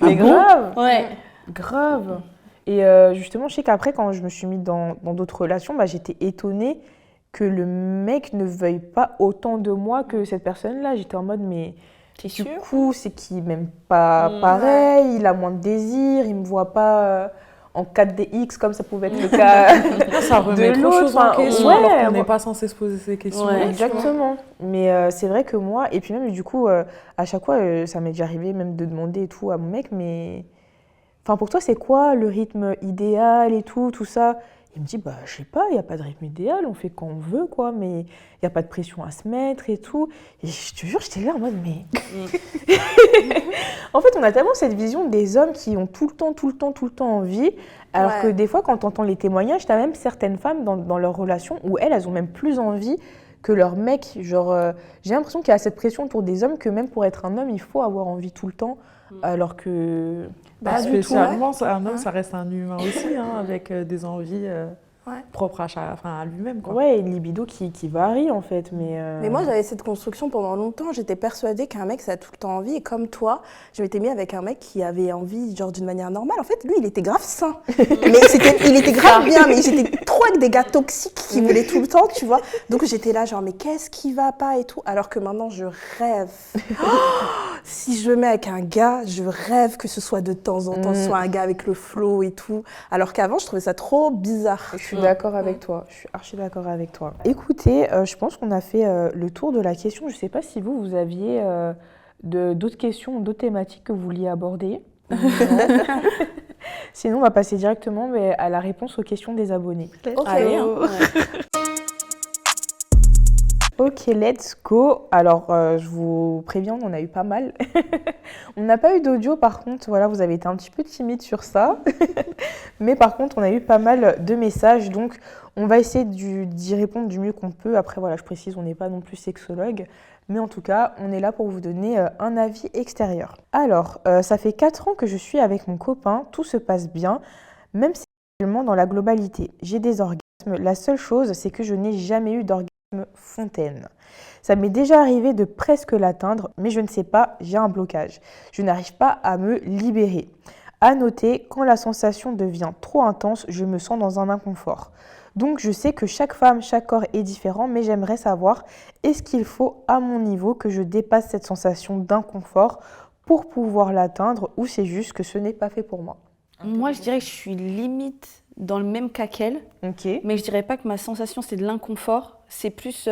Mais grave! Ouais. Grave! Et justement, je sais qu'après, quand je me suis mise dans d'autres relations, j'étais étonnée que le mec ne veuille pas autant de moi que cette personne-là. J'étais en mode, mais du coup, c'est qu'il m'aime pas pareil, il a moins de désir, il me voit pas en 4DX comme ça pouvait être le cas ça remet trop de choses en question alors qu'on n'est pas censé se poser ces questions. Exactement. Mais c'est vrai que moi, et puis même du coup, à chaque fois, ça m'est déjà arrivé même de demander et tout à mon mec, mais enfin pour toi, c'est quoi le rythme idéal et tout ça? Il me dit, bah, je sais pas, il n'y a pas de rythme idéal, on fait quand on veut, quoi, mais il n'y a pas de pression à se mettre et tout. Et je te jure, j'étais là en mode, mais... En fait, on a tellement cette vision des hommes qui ont tout le temps envie, alors que des fois, quand on entend les témoignages, tu as même certaines femmes dans leur relation où elles ont même plus envie que leur mec. Genre, j'ai l'impression qu'il y a cette pression autour des hommes que même pour être un homme, il faut avoir envie tout le temps, alors que... Pas spécialement, un homme, ça reste un humain aussi, hein, avec des envies propres à lui-même. Quoi. Ouais, une libido qui varie en fait. Mais moi, j'avais cette construction pendant longtemps. J'étais persuadée qu'un mec, ça a tout le temps envie. Et comme toi, je m'étais mis avec un mec qui avait envie, genre d'une manière normale. En fait, lui, il était grave sain. Mais il était grave bien. Mais j'étais trop avec des gars toxiques qui voulaient tout le temps, tu vois. Donc j'étais là, genre, mais qu'est-ce qui va pas et tout. Alors que maintenant, je rêve. Si je me mets avec un gars, je rêve que ce soit de temps en temps, soit un gars avec le flow et tout. Alors qu'avant, je trouvais ça trop bizarre. Je suis d'accord avec toi, je suis archi d'accord avec toi. Écoutez, je pense qu'on a fait le tour de la question. Je ne sais pas si vous aviez d'autres questions, d'autres thématiques que vous vouliez aborder. Sinon, on va passer directement à la réponse aux questions des abonnés. Allez, hein. Ok, let's go. Alors, je vous préviens, on en a eu pas mal. On n'a pas eu d'audio, par contre, voilà, vous avez été un petit peu timide sur ça. Mais par contre, on a eu pas mal de messages, donc on va essayer d'y répondre du mieux qu'on peut. Après, voilà, je précise, on n'est pas non plus sexologue, mais en tout cas, on est là pour vous donner un avis extérieur. Alors, ça fait 4 ans que je suis avec mon copain, tout se passe bien, même sexuellement dans la globalité. J'ai des orgasmes, la seule chose, c'est que je n'ai jamais eu d'orgasme fontaine. Ça m'est déjà arrivé de presque l'atteindre, mais je ne sais pas, j'ai un blocage. Je n'arrive pas à me libérer. À noter, quand la sensation devient trop intense, je me sens dans un inconfort. Donc je sais que chaque femme, chaque corps est différent, mais j'aimerais savoir, est-ce qu'il faut à mon niveau que je dépasse cette sensation d'inconfort pour pouvoir l'atteindre, ou c'est juste que ce n'est pas fait pour moi? Moi, je dirais que je suis limite dans le même cas qu'elle, Ok. mais je dirais pas que ma sensation, c'est de l'inconfort. C'est plus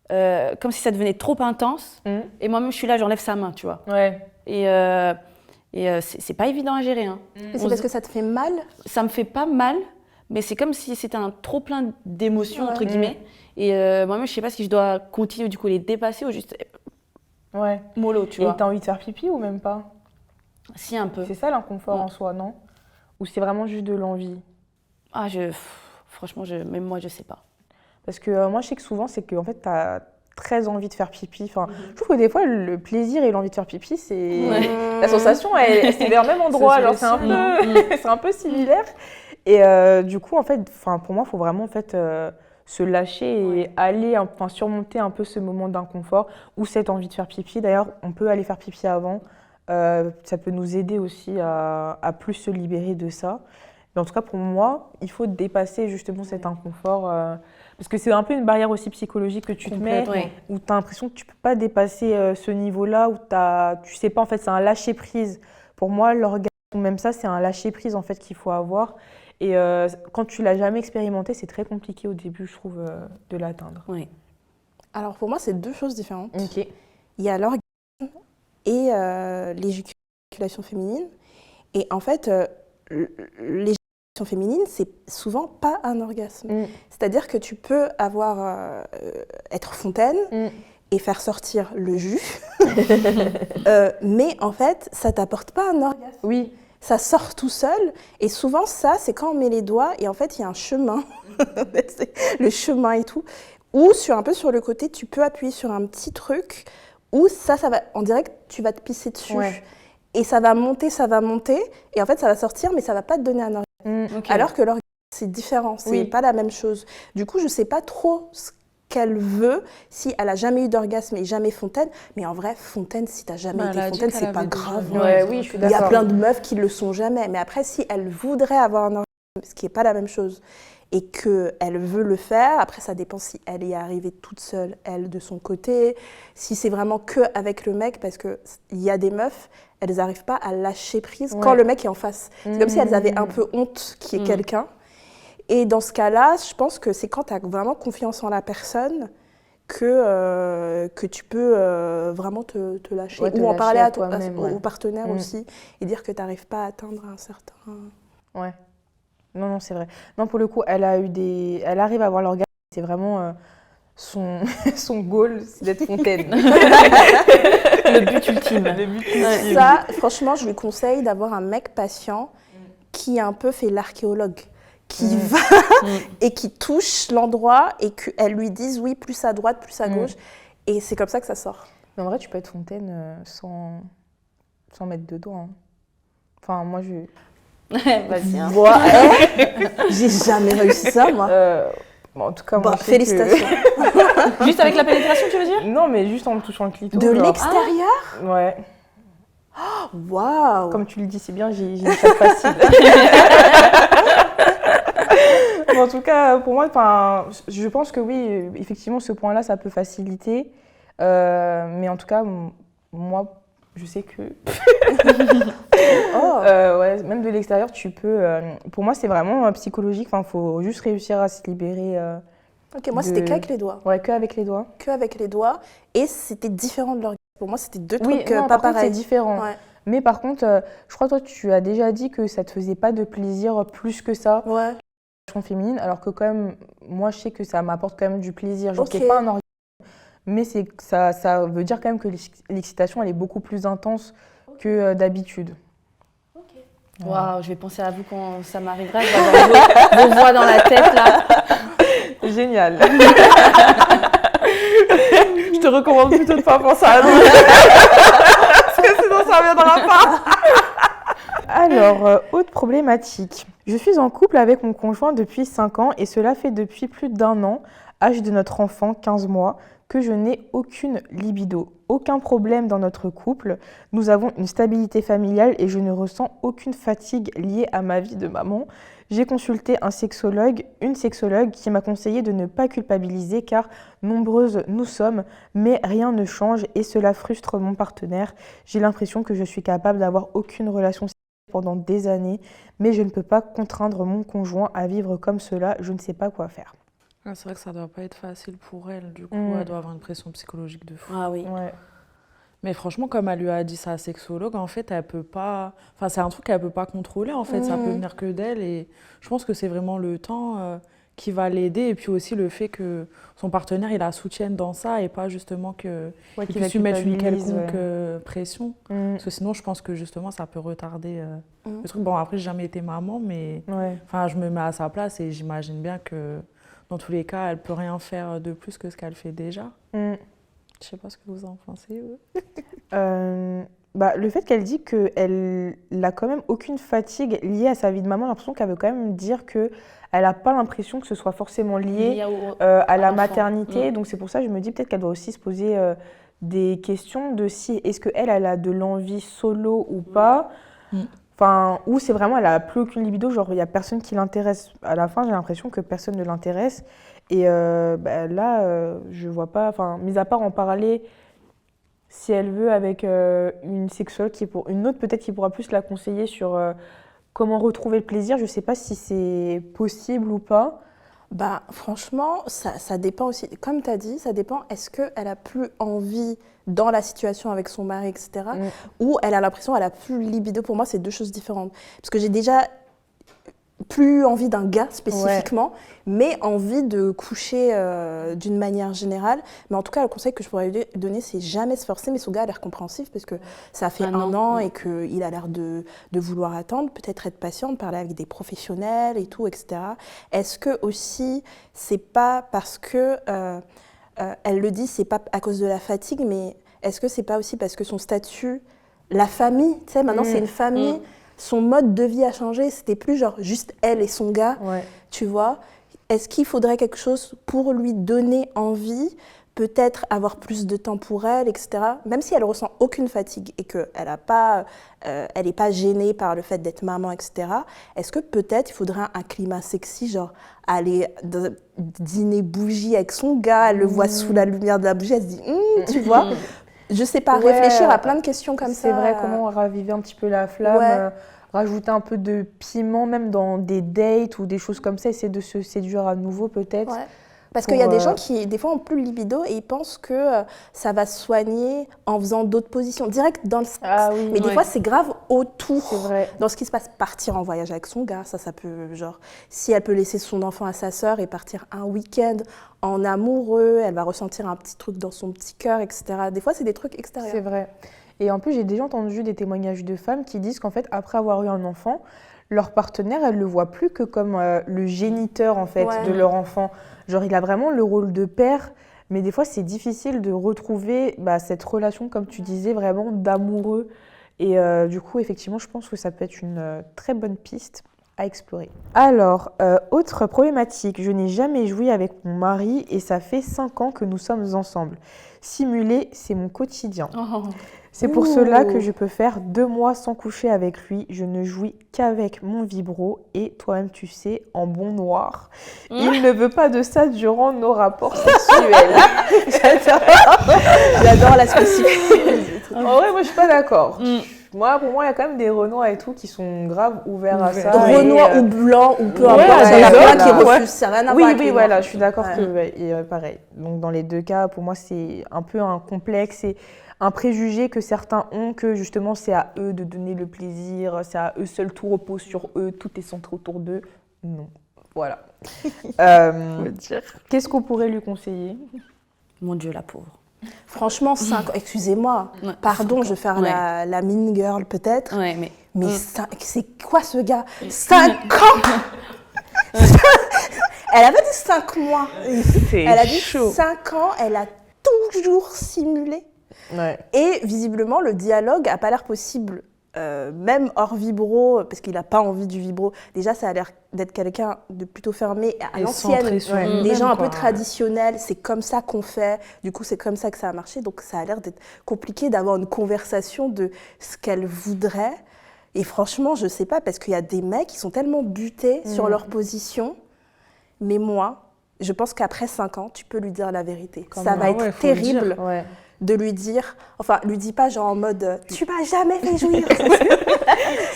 comme si ça devenait trop intense. Et moi-même, je suis là, j'enlève sa main, tu vois. Ouais. Et c'est pas évident à gérer. Hein. Mais c'est parce que ça te fait mal? Ça me fait pas mal, mais c'est comme si c'était un trop plein d'émotions, entre guillemets. Et moi-même, je sais pas si je dois continuer, du coup, les dépasser ou juste mollo, tu vois. Et t'as envie de faire pipi ou même pas? Si, un peu. C'est ça l'inconfort en soi, non? Ou c'est vraiment juste de l'envie? Ah, franchement, même moi, je sais pas. Parce que moi, je sais que souvent, c'est que en fait, t'as très envie de faire pipi. Enfin, je trouve que des fois, le plaisir et l'envie de faire pipi, c'est... La sensation, c'est vers le même endroit. Genre, c'est un peu similaire. Et du coup, en fait, pour moi, il faut vraiment en fait, se lâcher et aller, surmonter un peu ce moment d'inconfort ou cette envie de faire pipi. D'ailleurs, on peut aller faire pipi avant. Ça peut nous aider aussi à plus se libérer de ça. Mais en tout cas, pour moi, il faut dépasser justement cet inconfort. Parce que c'est un peu une barrière aussi psychologique que tu te mets, où tu as l'impression que tu ne peux pas dépasser ce niveau-là, où tu sais pas, en fait, c'est un lâcher-prise. Pour moi, l'orgasme, même ça, c'est un lâcher-prise en fait, qu'il faut avoir. Et quand tu l'as jamais expérimenté, c'est très compliqué au début, je trouve, de l'atteindre. Oui. Alors pour moi, c'est deux choses différentes. Ok. Il y a l'orgasme et l'éjaculation féminine. Et en fait, l'éjaculation féminine, c'est souvent pas un orgasme. C'est-à-dire que tu peux être fontaine et faire sortir le jus, mais en fait, ça t'apporte pas un orgasme. Oui. Ça sort tout seul, et souvent ça, c'est quand on met les doigts, et en fait, il y a un chemin, le chemin et tout, ou un peu sur le côté, tu peux appuyer sur un petit truc, où ça va, en direct, tu vas te pisser dessus. Ouais. Et ça va monter, et en fait, ça va sortir, mais ça va pas te donner un orgasme. Okay. Alors que l'orgasme, c'est différent, c'est pas la même chose. Du coup, je sais pas trop ce qu'elle veut, si elle a jamais eu d'orgasme et jamais fontaine, mais en vrai, fontaine, si t'as jamais été fontaine, c'est pas grave. Oui, je suis d'accord. Il y a plein de meufs qui le sont jamais, mais après, si elle voudrait avoir un orgasme, ce qui est pas la même chose, et qu'elle veut le faire, après ça dépend si elle y est arrivée toute seule, elle de son côté, si c'est vraiment que avec le mec, parce qu'il y a des meufs, elles n'arrivent pas à lâcher prise quand le mec est en face. C'est comme si elles avaient un peu honte qu'il y ait quelqu'un. Et dans ce cas-là, je pense que c'est quand tu as vraiment confiance en la personne que tu peux vraiment te lâcher. Ou en parler au partenaire aussi et dire que tu n'arrives pas à atteindre un certain... Ouais. Non, non, c'est vrai. Non, pour le coup, elle arrive à avoir l'orgasme. C'est vraiment son... son goal, c'est d'être fontaine. Le but ultime. Le but Ouais. ultime. Ça, franchement, je lui conseille d'avoir un mec patient qui a un peu fait l'archéologue, qui va et qui touche l'endroit et qu'elle lui dise oui, plus à droite, plus à gauche. Et c'est comme ça que ça sort. Mais en vrai, tu peux être fontaine sans mettre de doigts. Hein. Enfin, moi, Vas-y. Hein. Moi, j'ai jamais réussi ça, moi. Bon, en tout cas, moi, Bon, je sais que- félicitations. Juste avec la pénétration, tu veux dire? Non, mais juste en me touchant le clito. De genre. l'extérieur? Ouais. Waouh! Comme tu le dis, c'est bien, j'ai une chatte facile. Mais en tout cas, pour moi, je pense que oui, effectivement, ce point-là, ça peut faciliter. Mais en tout cas, moi, je sais que Oh. ouais, même de l'extérieur, tu peux. Pour moi, c'est vraiment psychologique. Enfin, faut juste réussir à se libérer. Ok, moi, de- c'était qu'avec les doigts. Ouais, que avec les doigts. Que avec les doigts. Et c'était différent de l'orgasme. Pour moi, c'était deux Oui, trucs non, pas par contre, c'est pareils. différent. Ouais. Mais par contre, je crois toi, tu as déjà dit que ça te faisait pas de plaisir plus que ça. Ouais. Féminine, alors que quand même, moi je sais que ça m'apporte quand même du plaisir, genre Ok. qu'il n'y ait pas un orgasme, mais ça veut dire quand même que l'excitation elle est beaucoup plus intense que d'habitude. Waouh, je vais penser à vous quand ça m'arrivera. Je vais avoir vos voix dans la tête là. Génial. Je te recommande plutôt de pas penser à nous. Parce que sinon ça reviendra pas. Alors, autre problématique. Je suis en couple avec mon conjoint depuis 5 ans et cela fait depuis plus d'1 an, âge de notre enfant, 15 mois, que je n'ai aucune libido. Aucun problème dans notre couple. Nous avons une stabilité familiale et je ne ressens aucune fatigue liée à ma vie de maman. J'ai consulté une sexologue qui m'a conseillé de ne pas culpabiliser car nombreuses nous sommes, mais rien ne change et cela frustre mon partenaire. J'ai l'impression que je suis capable d'avoir aucune relation sexuelle pendant des années, mais je ne peux pas contraindre mon conjoint à vivre comme cela, je ne sais pas quoi faire. Ah, c'est vrai que ça doit pas être facile pour elle, du coup, Mm. elle doit avoir une pression psychologique de fou. Ah oui. Ouais. Mais franchement, comme elle lui a dit sa sexologue, en fait, elle peut pas. Enfin, c'est un truc qu'elle peut pas contrôler, en fait, ça peut venir que d'elle. Et je pense que c'est vraiment le temps qui va l'aider. Et puis aussi le fait que son partenaire, il la soutienne dans ça et pas justement qu'il Ouais, qu'il puisse la lui mettre une culpabilise, quelconque ouais. pression. Mm. Parce que sinon, je pense que justement, ça peut retarder le truc. Bon, après, j'ai jamais été maman, mais Ouais. enfin, je me mets à sa place et j'imagine bien que dans tous les cas, elle peut rien faire de plus que ce qu'elle fait déjà. Mm. Je sais pas ce que vous en pensez. Le fait qu'elle dit qu'elle n'a quand même aucune fatigue liée à sa vie de maman, j'ai l'impression qu'elle veut quand même dire qu'elle n'a pas l'impression que ce soit forcément lié à la l'enfant. maternité. Donc c'est pour ça que je me dis peut-être qu'elle doit aussi se poser des questions de si est-ce qu'elle a de l'envie solo ou pas. Mm. Enfin, ou c'est vraiment, elle n'a plus aucune libido, genre il n'y a personne qui l'intéresse. À la fin, j'ai l'impression que personne ne l'intéresse. Et là, je vois pas, enfin, mis à part en parler, si elle veut, avec une sexologue une autre peut-être qui pourra plus la conseiller sur comment retrouver le plaisir. Je sais pas si c'est possible ou pas. Bah, franchement, ça dépend aussi. Comme tu as dit, ça dépend. Est-ce qu'elle a plus envie dans la situation avec son mari, etc. Ou elle a l'impression qu'elle a plus libido. Pour moi, c'est deux choses différentes. Parce que j'ai déjà plus envie d'un gars spécifiquement, mais envie de coucher d'une manière générale. Mais en tout cas, le conseil que je pourrais lui donner, c'est jamais se forcer. Mais son gars a l'air compréhensif parce que ça fait 1 an et qu'il a l'air de vouloir attendre. Peut-être être patiente, parler avec des professionnels et tout, etc. Est-ce que aussi, c'est pas parce que elle le dit, c'est pas à cause de la fatigue, mais est-ce que c'est pas aussi parce que son statut, la famille, tu sais, maintenant c'est une famille. Son mode de vie a changé, c'était plus genre juste elle et son gars, tu vois. Est-ce qu'il faudrait quelque chose pour lui donner envie, peut-être avoir plus de temps pour elle, etc. Même si elle ressent aucune fatigue et qu'elle n'est pas gênée par le fait d'être maman, etc. Est-ce que peut-être il faudrait un climat sexy, genre aller dîner bougie avec son gars, elle le voit sous la lumière de la bougie, elle se dit, tu vois. Je sais pas, réfléchir à plein de questions comme ça. C'est vrai, comment raviver un petit peu la flamme, rajouter un peu de piment, même dans des dates ou des choses comme ça, essayer de se séduire à nouveau peut-être. Parce qu'il y a des gens qui, des fois, ont plus de libido et ils pensent que ça va se soigner en faisant d'autres positions, direct dans le sexe. Ah oui, mais des fois, c'est grave autour. c'est vrai. Dans ce qui se passe, partir en voyage avec son gars, ça peut, genre, si elle peut laisser son enfant à sa sœur et partir un week-end en amoureux, elle va ressentir un petit truc dans son petit cœur, etc. Des fois, c'est des trucs extérieurs. C'est vrai. Et en plus, j'ai déjà entendu des témoignages de femmes qui disent qu'en fait, après avoir eu un enfant, leur partenaire, elle le voit plus que comme le géniteur en fait Ouais. de leur enfant. Genre, il a vraiment le rôle de père, mais des fois, c'est difficile de retrouver cette relation, comme tu disais, vraiment d'amoureux. Et du coup, effectivement, je pense que ça peut être une très bonne piste à explorer. Alors, autre problématique, je n'ai jamais joui avec mon mari et ça fait 5 ans que nous sommes ensemble. Simuler, c'est mon quotidien. Oh. C'est pour Ouh. cela que je peux faire 2 mois sans coucher avec lui. Je ne jouis qu'avec mon vibro et toi-même tu sais, en bon noir. Il ne veut pas de ça durant nos rapports sexuels. J'adore la spécificité. En vrai, moi je suis pas d'accord. Moi, pour moi, il y a quand même des Renois et tout qui sont grave ouverts à ça. Renoir Et, ou blanc ou peu ouais, importe. Il y en a voilà. plein qui refusent, c'est rien à voir Oui, avec oui, les voilà, noirs. je suis d'accord Ouais. que pareil. Donc dans les deux cas, pour moi, c'est un peu un complexe et un préjugé que certains ont que justement c'est à eux de donner le plaisir, c'est à eux seuls, tout repose sur eux, tout est centré autour d'eux. Non, voilà. Qu'est-ce qu'on pourrait lui conseiller? Mon Dieu, la pauvre. Franchement, 5 ans, excusez-moi, Ouais, pardon, 5 je vais faire ans. Ouais. la mean girl peut-être, Ouais, mais mais c'est quoi ce gars? 5 ans. Elle a pas dit 5 mois, elle a dit 5 ans, elle a toujours simulé. Ouais. Et visiblement, le dialogue n'a pas l'air possible, même hors vibro, parce qu'il n'a pas envie du vibro. Déjà, ça a l'air d'être quelqu'un de plutôt fermé à Et l'ancienne. centré sur Ouais. nous-mêmes, Des gens un quoi. peu traditionnels, c'est comme ça qu'on fait, du coup c'est comme ça que ça a marché, donc ça a l'air d'être compliqué d'avoir une conversation de ce qu'elle voudrait. Et franchement, je sais pas, parce qu'il y a des mecs qui sont tellement butés sur leur position, mais moi, je pense qu'après 5 ans, tu peux lui dire la vérité. Quand Ça même. va Ah être ouais, faut le dire. terrible Ouais. de lui dire, enfin, lui dis pas genre en mode « tu m'as jamais fait jouir ».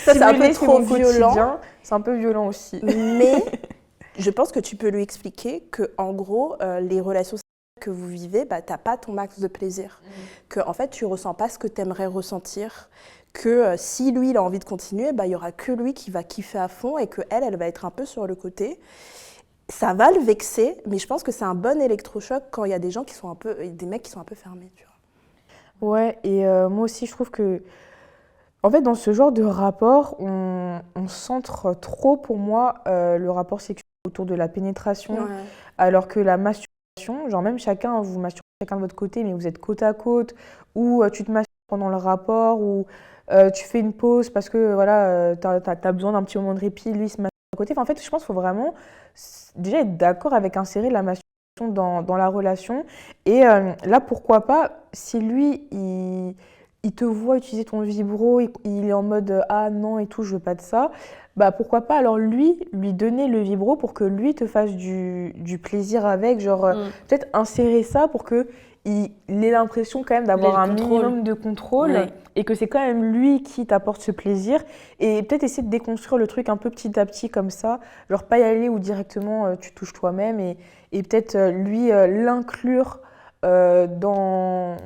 Ça, c'est un peu Simuler, trop mon violent. quotidien. C'est un peu violent aussi. Mais je pense que tu peux lui expliquer que, en gros, les relations sexuelles que vous vivez, t'as pas ton max de plaisir. Que, en fait, tu ressens pas ce que tu aimerais ressentir. Que si lui, il a envie de continuer, il y aura que lui qui va kiffer à fond et que elle va être un peu sur le côté. Ça va le vexer, mais je pense que c'est un bon électrochoc quand il y a des gens qui sont des mecs qui sont un peu fermés, tu vois. Ouais, et moi aussi, je trouve que, en fait, dans ce genre de rapport, on centre trop, pour moi, le rapport sexuel autour de la pénétration, alors que la masturbation, genre même chacun, vous masturbez chacun de votre côté, mais vous êtes côte à côte, ou tu te masturbes pendant le rapport, ou tu fais une pause parce que voilà, t'as besoin d'un petit moment de répit, lui il se masturbe à côté. Enfin, en fait, je pense qu'il faut vraiment déjà être d'accord avec insérer la masturbation dans la relation. Et là, pourquoi pas, si lui, il te voit utiliser ton vibro, il est en mode ah non et tout, je veux pas de ça, pourquoi pas alors lui donner le vibro pour que lui te fasse du plaisir avec, genre peut-être insérer ça pour que il ait l'impression quand même d'avoir un minimum de contrôle, Ouais. et que c'est quand même lui qui t'apporte ce plaisir, et peut-être essayer de déconstruire le truc un peu petit à petit comme ça, genre pas y aller où directement tu touches toi-même, et peut-être lui l'inclure dans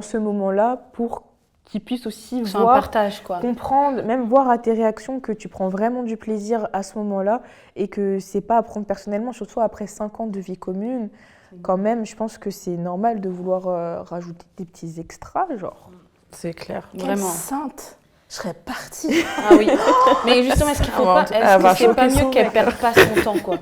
ce moment-là pour qu'il puisse aussi c'est un voir, partage, quoi. comprendre, même voir à tes réactions que tu prends vraiment du plaisir à ce moment-là et que c'est pas à prendre personnellement, surtout après 5 ans de vie commune. Quand même, je pense que c'est normal de vouloir rajouter des petits extras, genre. C'est clair. Quelle Vraiment. sainte. Je serais partie. Ah oui. Mais justement, est-ce qu'il faut pas, elle va est-ce que c'est pas choquer son mieux qu'elle mec. perde pas son temps, quoi?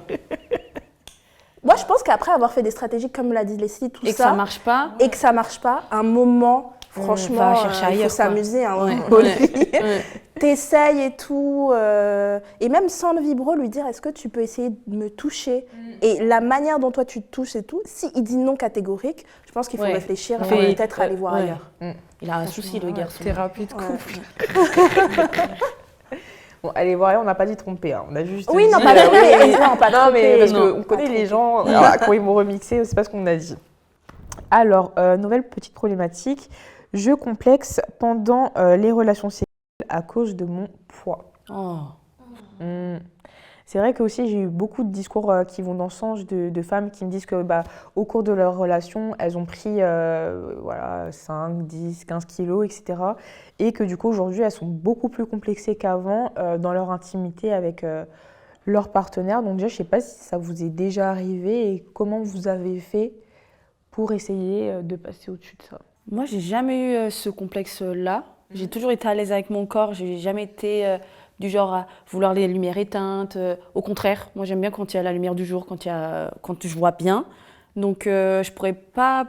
Moi, je pense qu'apraprès avoir fait des stratégies, comme l'a dit Leslie, tout Et que ça, ça marche pas. et que ça marche pas, un moment, franchement, va chercher il faut ailleurs, quoi. s'amuser. Hein, Ouais, au ouais, lit. ouais. T'essayes et tout. Et même sans le vibro, lui dire est-ce que tu peux essayer de me toucher? Et la manière dont toi tu te touches et tout, s'il dit non catégorique, je pense qu'il faut Ouais. réfléchir Il et fait- peut-être aller voir ouais. ailleurs. Il a un souci, le garçon. Thérapie de Ouais. couple. Bon, allez voir, on n'a pas dit tromper, hein. On a juste Oui, dit, non, pas tromper, oui, non, pas non, mais tromper, parce non, qu'on connaît pas les tromper. gens, alors, quand ils vont remixer, c'est pas ce qu'on a dit. Alors, nouvelle petite problématique, je complexe pendant les relations sexuelles à cause de mon poids. Oh. Hmm. c'est vrai que aussi j'ai eu beaucoup de discours qui vont dans ce sens de femmes qui me disent que au cours de leur relation, elles ont pris voilà, 5, 10, 15 kilos, etc. Et que du coup aujourd'hui, elles sont beaucoup plus complexées qu'avant dans leur intimité avec leur partenaire. Donc déjà, je ne sais pas si ça vous est déjà arrivé et comment vous avez fait pour essayer de passer au-dessus de ça. Moi, j'ai jamais eu ce complexe-là. J'ai toujours été à l'aise avec mon corps. J'ai jamais été du genre à vouloir les lumières éteintes. Au contraire, moi, j'aime bien quand il y a la lumière du jour, quand je vois bien. Donc, je pourrais pas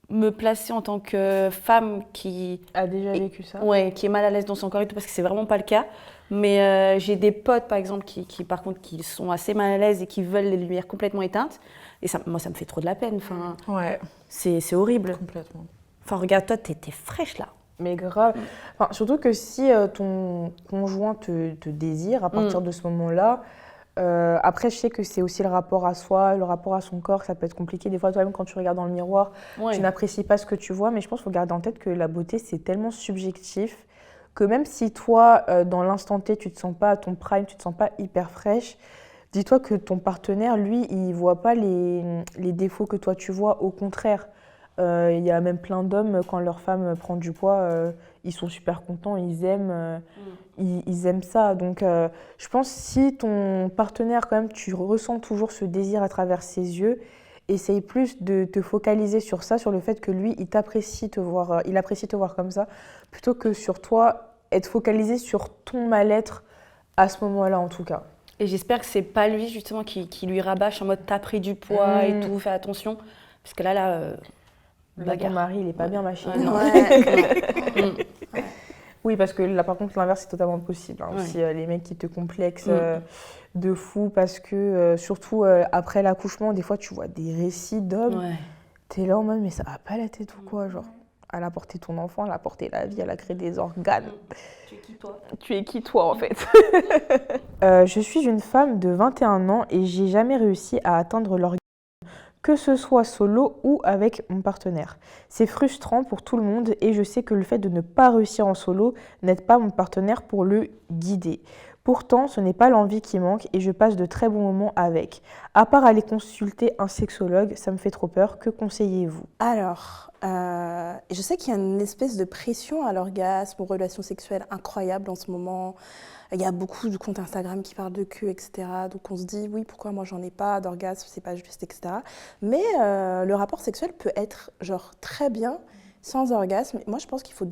me placer en tant que femme qui A déjà vécu ça? ouais, qui est mal à l'aise dans son corps et tout, parce que c'est vraiment pas le cas. Mais j'ai des potes, par exemple, par contre, qui sont assez mal à l'aise et qui veulent les lumières complètement éteintes. Et ça, moi, ça me fait trop de la peine. Enfin, Ouais, c'est horrible. complètement. Enfin, regarde, toi, t'es fraîche là. Mais grave. Enfin, surtout que si ton conjoint te désire à partir de ce moment-là, après, je sais que c'est aussi le rapport à soi, le rapport à son corps, ça peut être compliqué. Des fois, toi-même, quand tu regardes dans le miroir, Ouais. tu n'apprécies pas ce que tu vois. Mais je pense qu'il faut garder en tête que la beauté, c'est tellement subjectif que même si toi, dans l'instant T, tu te sens pas à ton prime, tu te sens pas hyper fraîche, dis-toi que ton partenaire, lui, il voit pas les défauts que toi tu vois. Au contraire, il y a même plein d'hommes, quand leur femme prend du poids, ils sont super contents, ils aiment ça. Donc, je pense que si ton partenaire, quand même, tu ressens toujours ce désir à travers ses yeux, essaye plus de te focaliser sur ça, sur le fait que lui, il apprécie te voir comme ça, plutôt que sur toi, être focalisé sur ton mal-être à ce moment-là, en tout cas. Et j'espère que c'est pas lui, justement, qui lui rabâche en mode t'as pris du poids et tout, fais attention. Parce que là, Là, ton bagarre. mari, il est pas bien, ma chérie. Ouais, non. Ouais. Oui, parce que là, par contre, l'inverse, c'est totalement possible. Hein. Ouais. Aussi, les mecs qui te complexent de fou, parce que, surtout après l'accouchement, des fois, tu vois des récits d'hommes. Ouais. T'es là en mode, mais ça va pas la tête ou quoi, genre. Elle a porté ton enfant, elle a porté la vie, elle a créé des organes. Tu es qui, toi? Tu es qui, toi, en fait? Je suis une femme de 21 ans et j'ai jamais réussi à atteindre l'orgasme, que ce soit solo ou avec mon partenaire. C'est frustrant pour tout le monde et je sais que le fait de ne pas réussir en solo n'aide pas mon partenaire pour le guider. Pourtant, ce n'est pas l'envie qui manque et je passe de très bons moments avec. À part aller consulter un sexologue, ça me fait trop peur. Que conseillez-vous? Alors, je sais qu'il y a une espèce de pression à l'orgasme, aux relations sexuelles incroyable en ce moment. Il y a beaucoup de comptes Instagram qui parlent de cul, etc. Donc on se dit, oui, pourquoi moi j'en ai pas d'orgasme, c'est pas juste, etc. Mais le rapport sexuel peut être genre très bien sans orgasme. Moi, je pense qu'il faut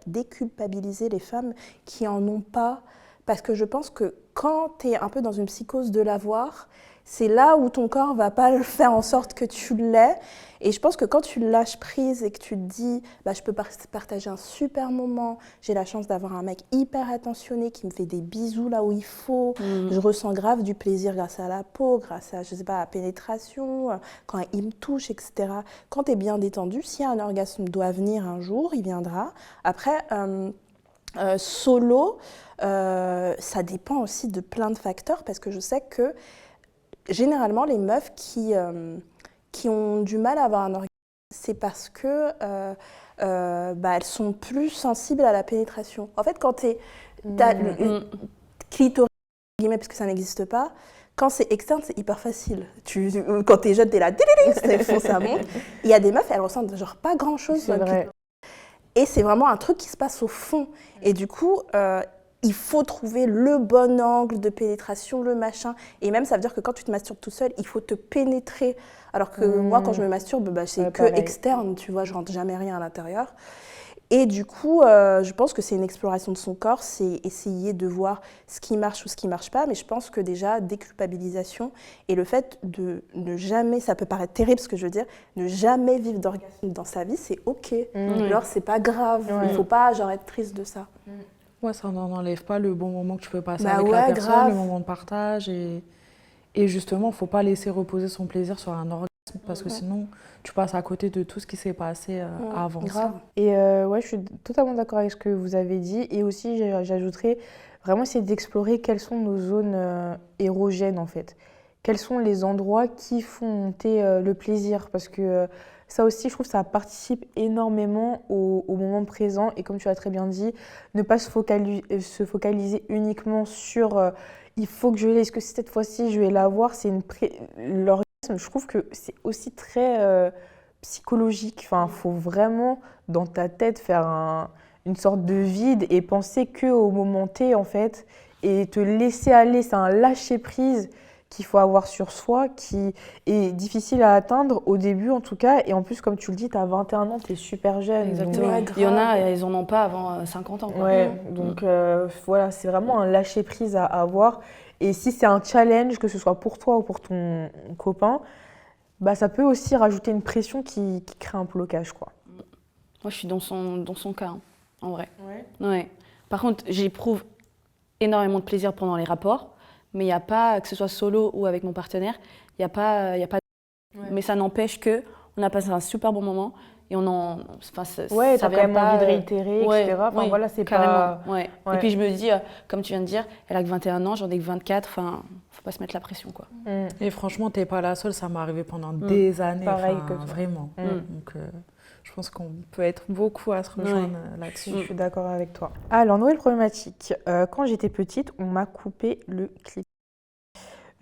déculpabiliser les femmes qui en ont pas. Parce que je pense que quand tu es un peu dans une psychose de l'avoir, c'est là où ton corps va pas faire en sorte que tu l'aies. Et je pense que quand tu lâches prise et que tu te dis, bah, je peux partager un super moment, j'ai la chance d'avoir un mec hyper attentionné qui me fait des bisous là où il faut, je ressens grave du plaisir grâce à la peau, grâce à, je sais pas, la pénétration, quand il me touche, etc. Quand tu es bien détendu, si un orgasme doit venir un jour, il viendra. Après, solo, ça dépend aussi de plein de facteurs parce que je sais que généralement les meufs qui ont du mal à avoir un orgasme, c'est parce que elles sont plus sensibles à la pénétration. En fait, quand t'as le clitoris, parce que ça n'existe pas, quand c'est externe, c'est hyper facile. Quand t'es jeune, t'es là, ça monte. Il y a des meufs, elles ressentent genre pas grand-chose. C'est vrai. Et c'est vraiment un truc qui se passe au fond. Et du coup, il faut trouver le bon angle de pénétration, le machin. Et même, ça veut dire que quand tu te masturbes tout seul, il faut te pénétrer. Alors que moi, quand je me masturbe, c'est que pareil. externe, tu vois, je rentre jamais rien à l'intérieur. Et du coup, je pense que c'est une exploration de son corps, c'est essayer de voir ce qui marche ou ce qui marche pas. Mais je pense que déjà, déculpabilisation et le fait de ne jamais, ça peut paraître terrible ce que je veux dire, ne jamais vivre d'orgasme dans sa vie, c'est OK. Genre, c'est pas grave, il faut pas genre être triste de ça. Ouais, ça n'enlève pas le bon moment que tu peux passer Bah avec ouais, la personne, grave. le moment de partage. Et justement, il ne faut pas laisser reposer son plaisir sur un orgasme parce que sinon, tu passes à côté de tout ce qui s'est passé avant grave. ça. Et ouais, je suis totalement d'accord avec ce que vous avez dit. Et aussi, j'ajouterais vraiment essayer d'explorer quelles sont nos zones érogènes en fait. Quels sont les endroits qui font monter le plaisir. Parce que ça aussi, je trouve que ça participe énormément au moment présent. Et comme tu l'as très bien dit, ne pas se focaliser uniquement sur il faut que je l'ai, est-ce que cette fois-ci je vais l'avoir, l'orgasme, je trouve que c'est aussi très psychologique. Enfin, il faut vraiment, dans ta tête, faire une sorte de vide et penser qu'au moment T, en fait, et te laisser aller. C'est un lâcher-prise qu'il faut avoir sur soi, qui est difficile à atteindre au début, en tout cas. Et en plus, comme tu le dis, tu as 21 ans, tu es super jeune. Exactement. Ouais, Il y en a, grave. ils en ont pas avant 50 ans. Quoi. Ouais, donc voilà, c'est vraiment un lâcher-prise à avoir. Et si c'est un challenge, que ce soit pour toi ou pour ton copain, bah, ça peut aussi rajouter une pression qui crée un blocage, quoi. Moi, je suis dans son cas, hein, en vrai. Ouais. Ouais. Par contre, j'éprouve énormément de plaisir pendant les rapports, mais il n'y a pas, que ce soit solo ou avec mon partenaire, il n'y a pas. Ouais. Mais ça n'empêche que on a passé un super bon moment et enfin, Ouais, ça t'as quand vient même pas. envie de réitérer, Ouais, etc. Enfin oui, voilà, c'est carrément. pas. Ouais. Ouais. Et puis je me dis, comme tu viens de dire, elle a que 21 ans, j'en ai que 24. Enfin, faut pas se mettre la pression, quoi. Et franchement, t'es pas la seule, ça m'est arrivé pendant des années. Pareil enfin, que toi. Vraiment. Mm. Donc, je pense qu'on peut être beaucoup à se rejoindre là-dessus. Je suis d'accord avec toi. Alors, nouvelle problématique. Quand j'étais petite, on m'a coupé le clitoris.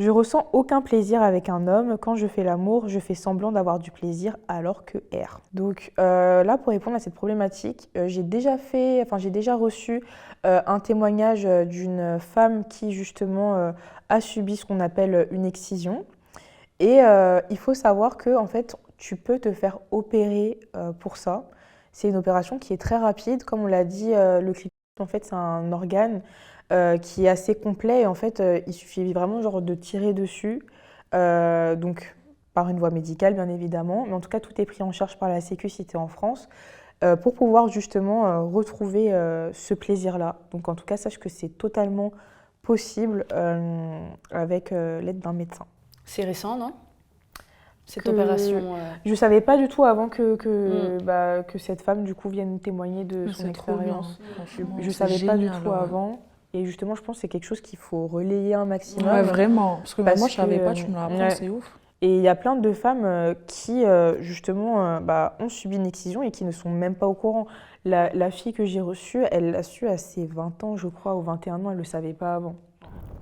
Je ressens aucun plaisir avec un homme. Quand je fais l'amour, je fais semblant d'avoir du plaisir alors que R. Donc là, pour répondre à cette problématique, j'ai déjà reçu un témoignage d'une femme qui justement a subi ce qu'on appelle une excision. Et il faut savoir que en fait, tu peux te faire opérer pour ça. C'est une opération qui est très rapide. Comme on l'a dit, le clitoris, en fait, c'est un organe qui est assez complet. Et en fait, il suffit vraiment genre, de tirer dessus. Donc, par une voie médicale, bien évidemment. Mais en tout cas, tout est pris en charge par la Sécu si tu es en France pour pouvoir justement retrouver ce plaisir-là. Donc, en tout cas, sache que c'est totalement possible avec l'aide d'un médecin. C'est récent, non? Cette Que- opération. Je savais pas du tout avant que cette femme du coup vienne témoigner de son C'est trop bien. expérience. Franchement, Je c'est savais pas du génial, tout ouais. avant. Et justement, je pense que c'est quelque chose qu'il faut relayer un maximum. Ouais, vraiment. Parce que Parce moi, je savais que, pas, tu me l'apprends, ouais. c'est ouf. Et il y a plein de femmes qui, justement, ont subi une excision et qui ne sont même pas au courant. La fille que j'ai reçue, elle l'a su à ses 20 ans, je crois, ou 21 ans, elle ne le savait pas avant.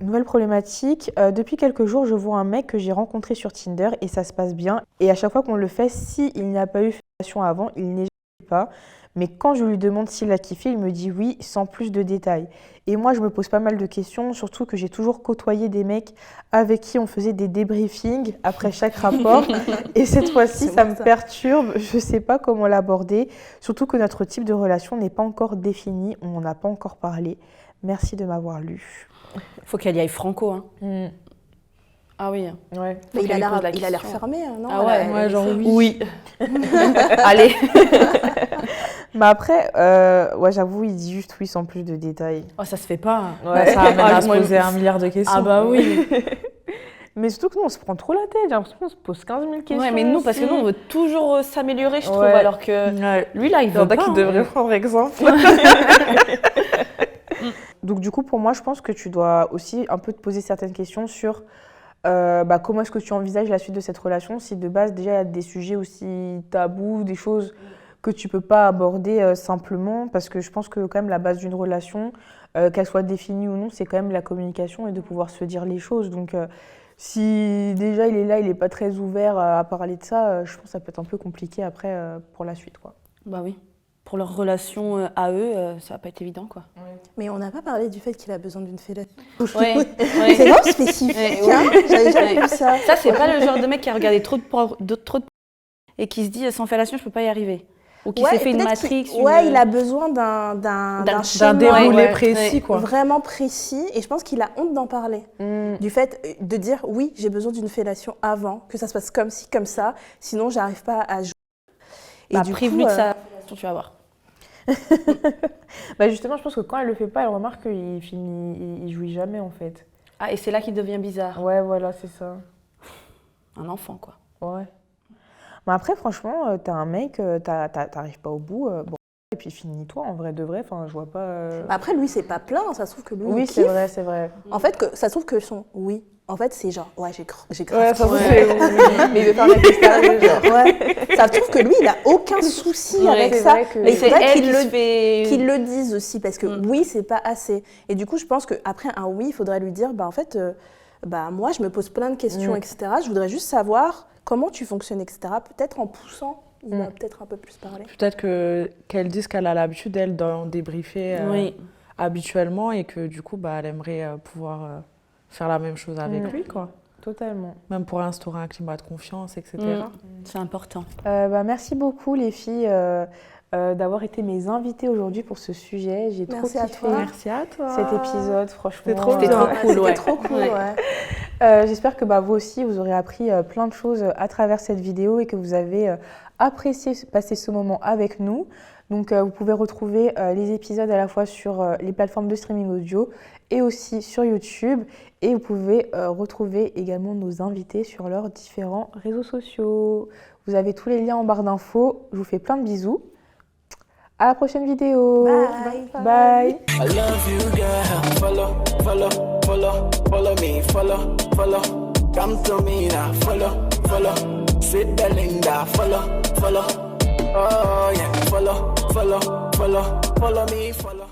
Nouvelle problématique, depuis quelques jours, je vois un mec que j'ai rencontré sur Tinder et ça se passe bien. Et à chaque fois qu'on le fait, s'il n'y a pas eu fellation avant, il n'éjacule pas. Mais quand je lui demande s'il a kiffé, il me dit oui, sans plus de détails. Et moi, je me pose pas mal de questions, surtout que j'ai toujours côtoyé des mecs avec qui on faisait des débriefings après chaque rapport. Et cette fois-ci, ça me perturbe, je sais pas comment l'aborder. Surtout que notre type de relation n'est pas encore défini, on n'en a pas encore parlé. Merci de m'avoir lu. Faut qu'elle y aille franco, hein. Ah oui. Ouais. Faut Mais il qu'elle lui a pose la l'air question. fermé, hein, non? Ah ouais, Ouais, genre oui. Oui. Allez. Mais après, ouais, j'avoue, il dit juste oui sans plus de détails. Oh, ça se fait pas. Ouais. Bah, ça amène Ah, à se moi, poser 1 milliard de questions. Ah bah oui. Mais surtout que nous, on se prend trop la tête. J'ai l'impression qu'on se pose 15 000 questions. Ouais, mais nous, parce que nous, on veut toujours s'améliorer, je trouve, Ouais. alors que Ouais. lui, là, il Il y en veut a pas. qui hein. devraient prendre exemple. Donc du coup, pour moi, je pense que tu dois aussi un peu te poser certaines questions sur comment est-ce que tu envisages la suite de cette relation. Si de base, déjà, il y a des sujets aussi tabous, des choses que tu peux pas aborder simplement. Parce que je pense que quand même, la base d'une relation, qu'elle soit définie ou non, c'est quand même la communication et de pouvoir se dire les choses. Donc si déjà il est là, il n'est pas très ouvert à parler de ça, je pense que ça peut être un peu compliqué après pour la suite, quoi. Bah oui. Pour leur relation à eux, ça va pas être évident, quoi. Mais on n'a pas parlé du fait qu'il a besoin d'une fellation. Ouais. C'est vraiment spécifique, hein. J'avais jamais vu ça. Ça, c'est pas le genre de mec qui a regardé trop de et qui se dit sans fellation, je peux pas y arriver. Ou qui s'est fait une peut-être matrix. Ouais, il a besoin d'un schéma déroulé ouais, précis, ouais. quoi. vraiment précis. Et je pense qu'il a honte d'en parler. Du fait de dire oui, j'ai besoin d'une fellation avant, que ça se passe comme ci, comme ça. Sinon, j'arrive pas à jouer. Et Bah, du prive-lui coup, de sa fellation, tu vas voir. Bah justement, je pense que quand elle le fait pas, elle remarque qu'il jouit jamais en fait. Ah, et c'est là qu'il devient bizarre. Ouais, voilà, c'est ça. Un enfant, quoi. Ouais. Mais après, franchement, t'as un mec, t'arrives pas au bout, bon, et puis finis-toi en vrai de vrai. Enfin, je vois pas. Après, lui, c'est pas plein. Ça se trouve que lui, Oui, il c'est kiffe. vrai, c'est vrai. En fait, ça se trouve que son oui, En fait, c'est genre, ouais, j'ai Ouais, grave ça trop. c'est. Mais il veut faire la mystérieux, genre. Ouais. Ça trouve que lui, il a aucun souci Ouais, avec c'est ça. vrai que- Mais il c'est faudrait elle qu'il qui le se fait... qu'ils le disent aussi, parce que Mm. oui, c'est pas assez. Et du coup, je pense qu'après un oui, il faudrait lui dire, bah en fait, bah moi, je me pose plein de questions, etc. Je voudrais juste savoir comment tu fonctionnes, etc. Peut-être en poussant, il va peut-être un peu plus parler. Peut-être qu'elle dise qu'elle a l'habitude, elle, d'en débriefer Oui. habituellement et que du coup, bah, elle aimerait pouvoir faire la même chose avec Mm. lui, quoi. Totalement. Même pour instaurer un climat de confiance, etc. C'est important. Bah, merci beaucoup les filles d'avoir été mes invitées aujourd'hui pour ce sujet. J'ai trop Merci à kiffé toi. Merci à toi. cet épisode, franchement. C'était trop C'était bien. trop cool, ouais. C'était trop cool, Ouais. ouais. J'espère que bah, vous aussi, vous aurez appris plein de choses à travers cette vidéo et que vous avez apprécié passer ce moment avec nous. Donc, vous pouvez retrouver les épisodes à la fois sur les plateformes de streaming audio et aussi sur YouTube. Et vous pouvez retrouver également nos invités sur leurs différents réseaux sociaux. Vous avez tous les liens en barre d'infos. Je vous fais plein de bisous. À la prochaine vidéo. Bye. Bye. I love you, girl. Follow me, follow. Come to me now, follow. Sweet Belinda, follow. Oh yeah, follow me, follow.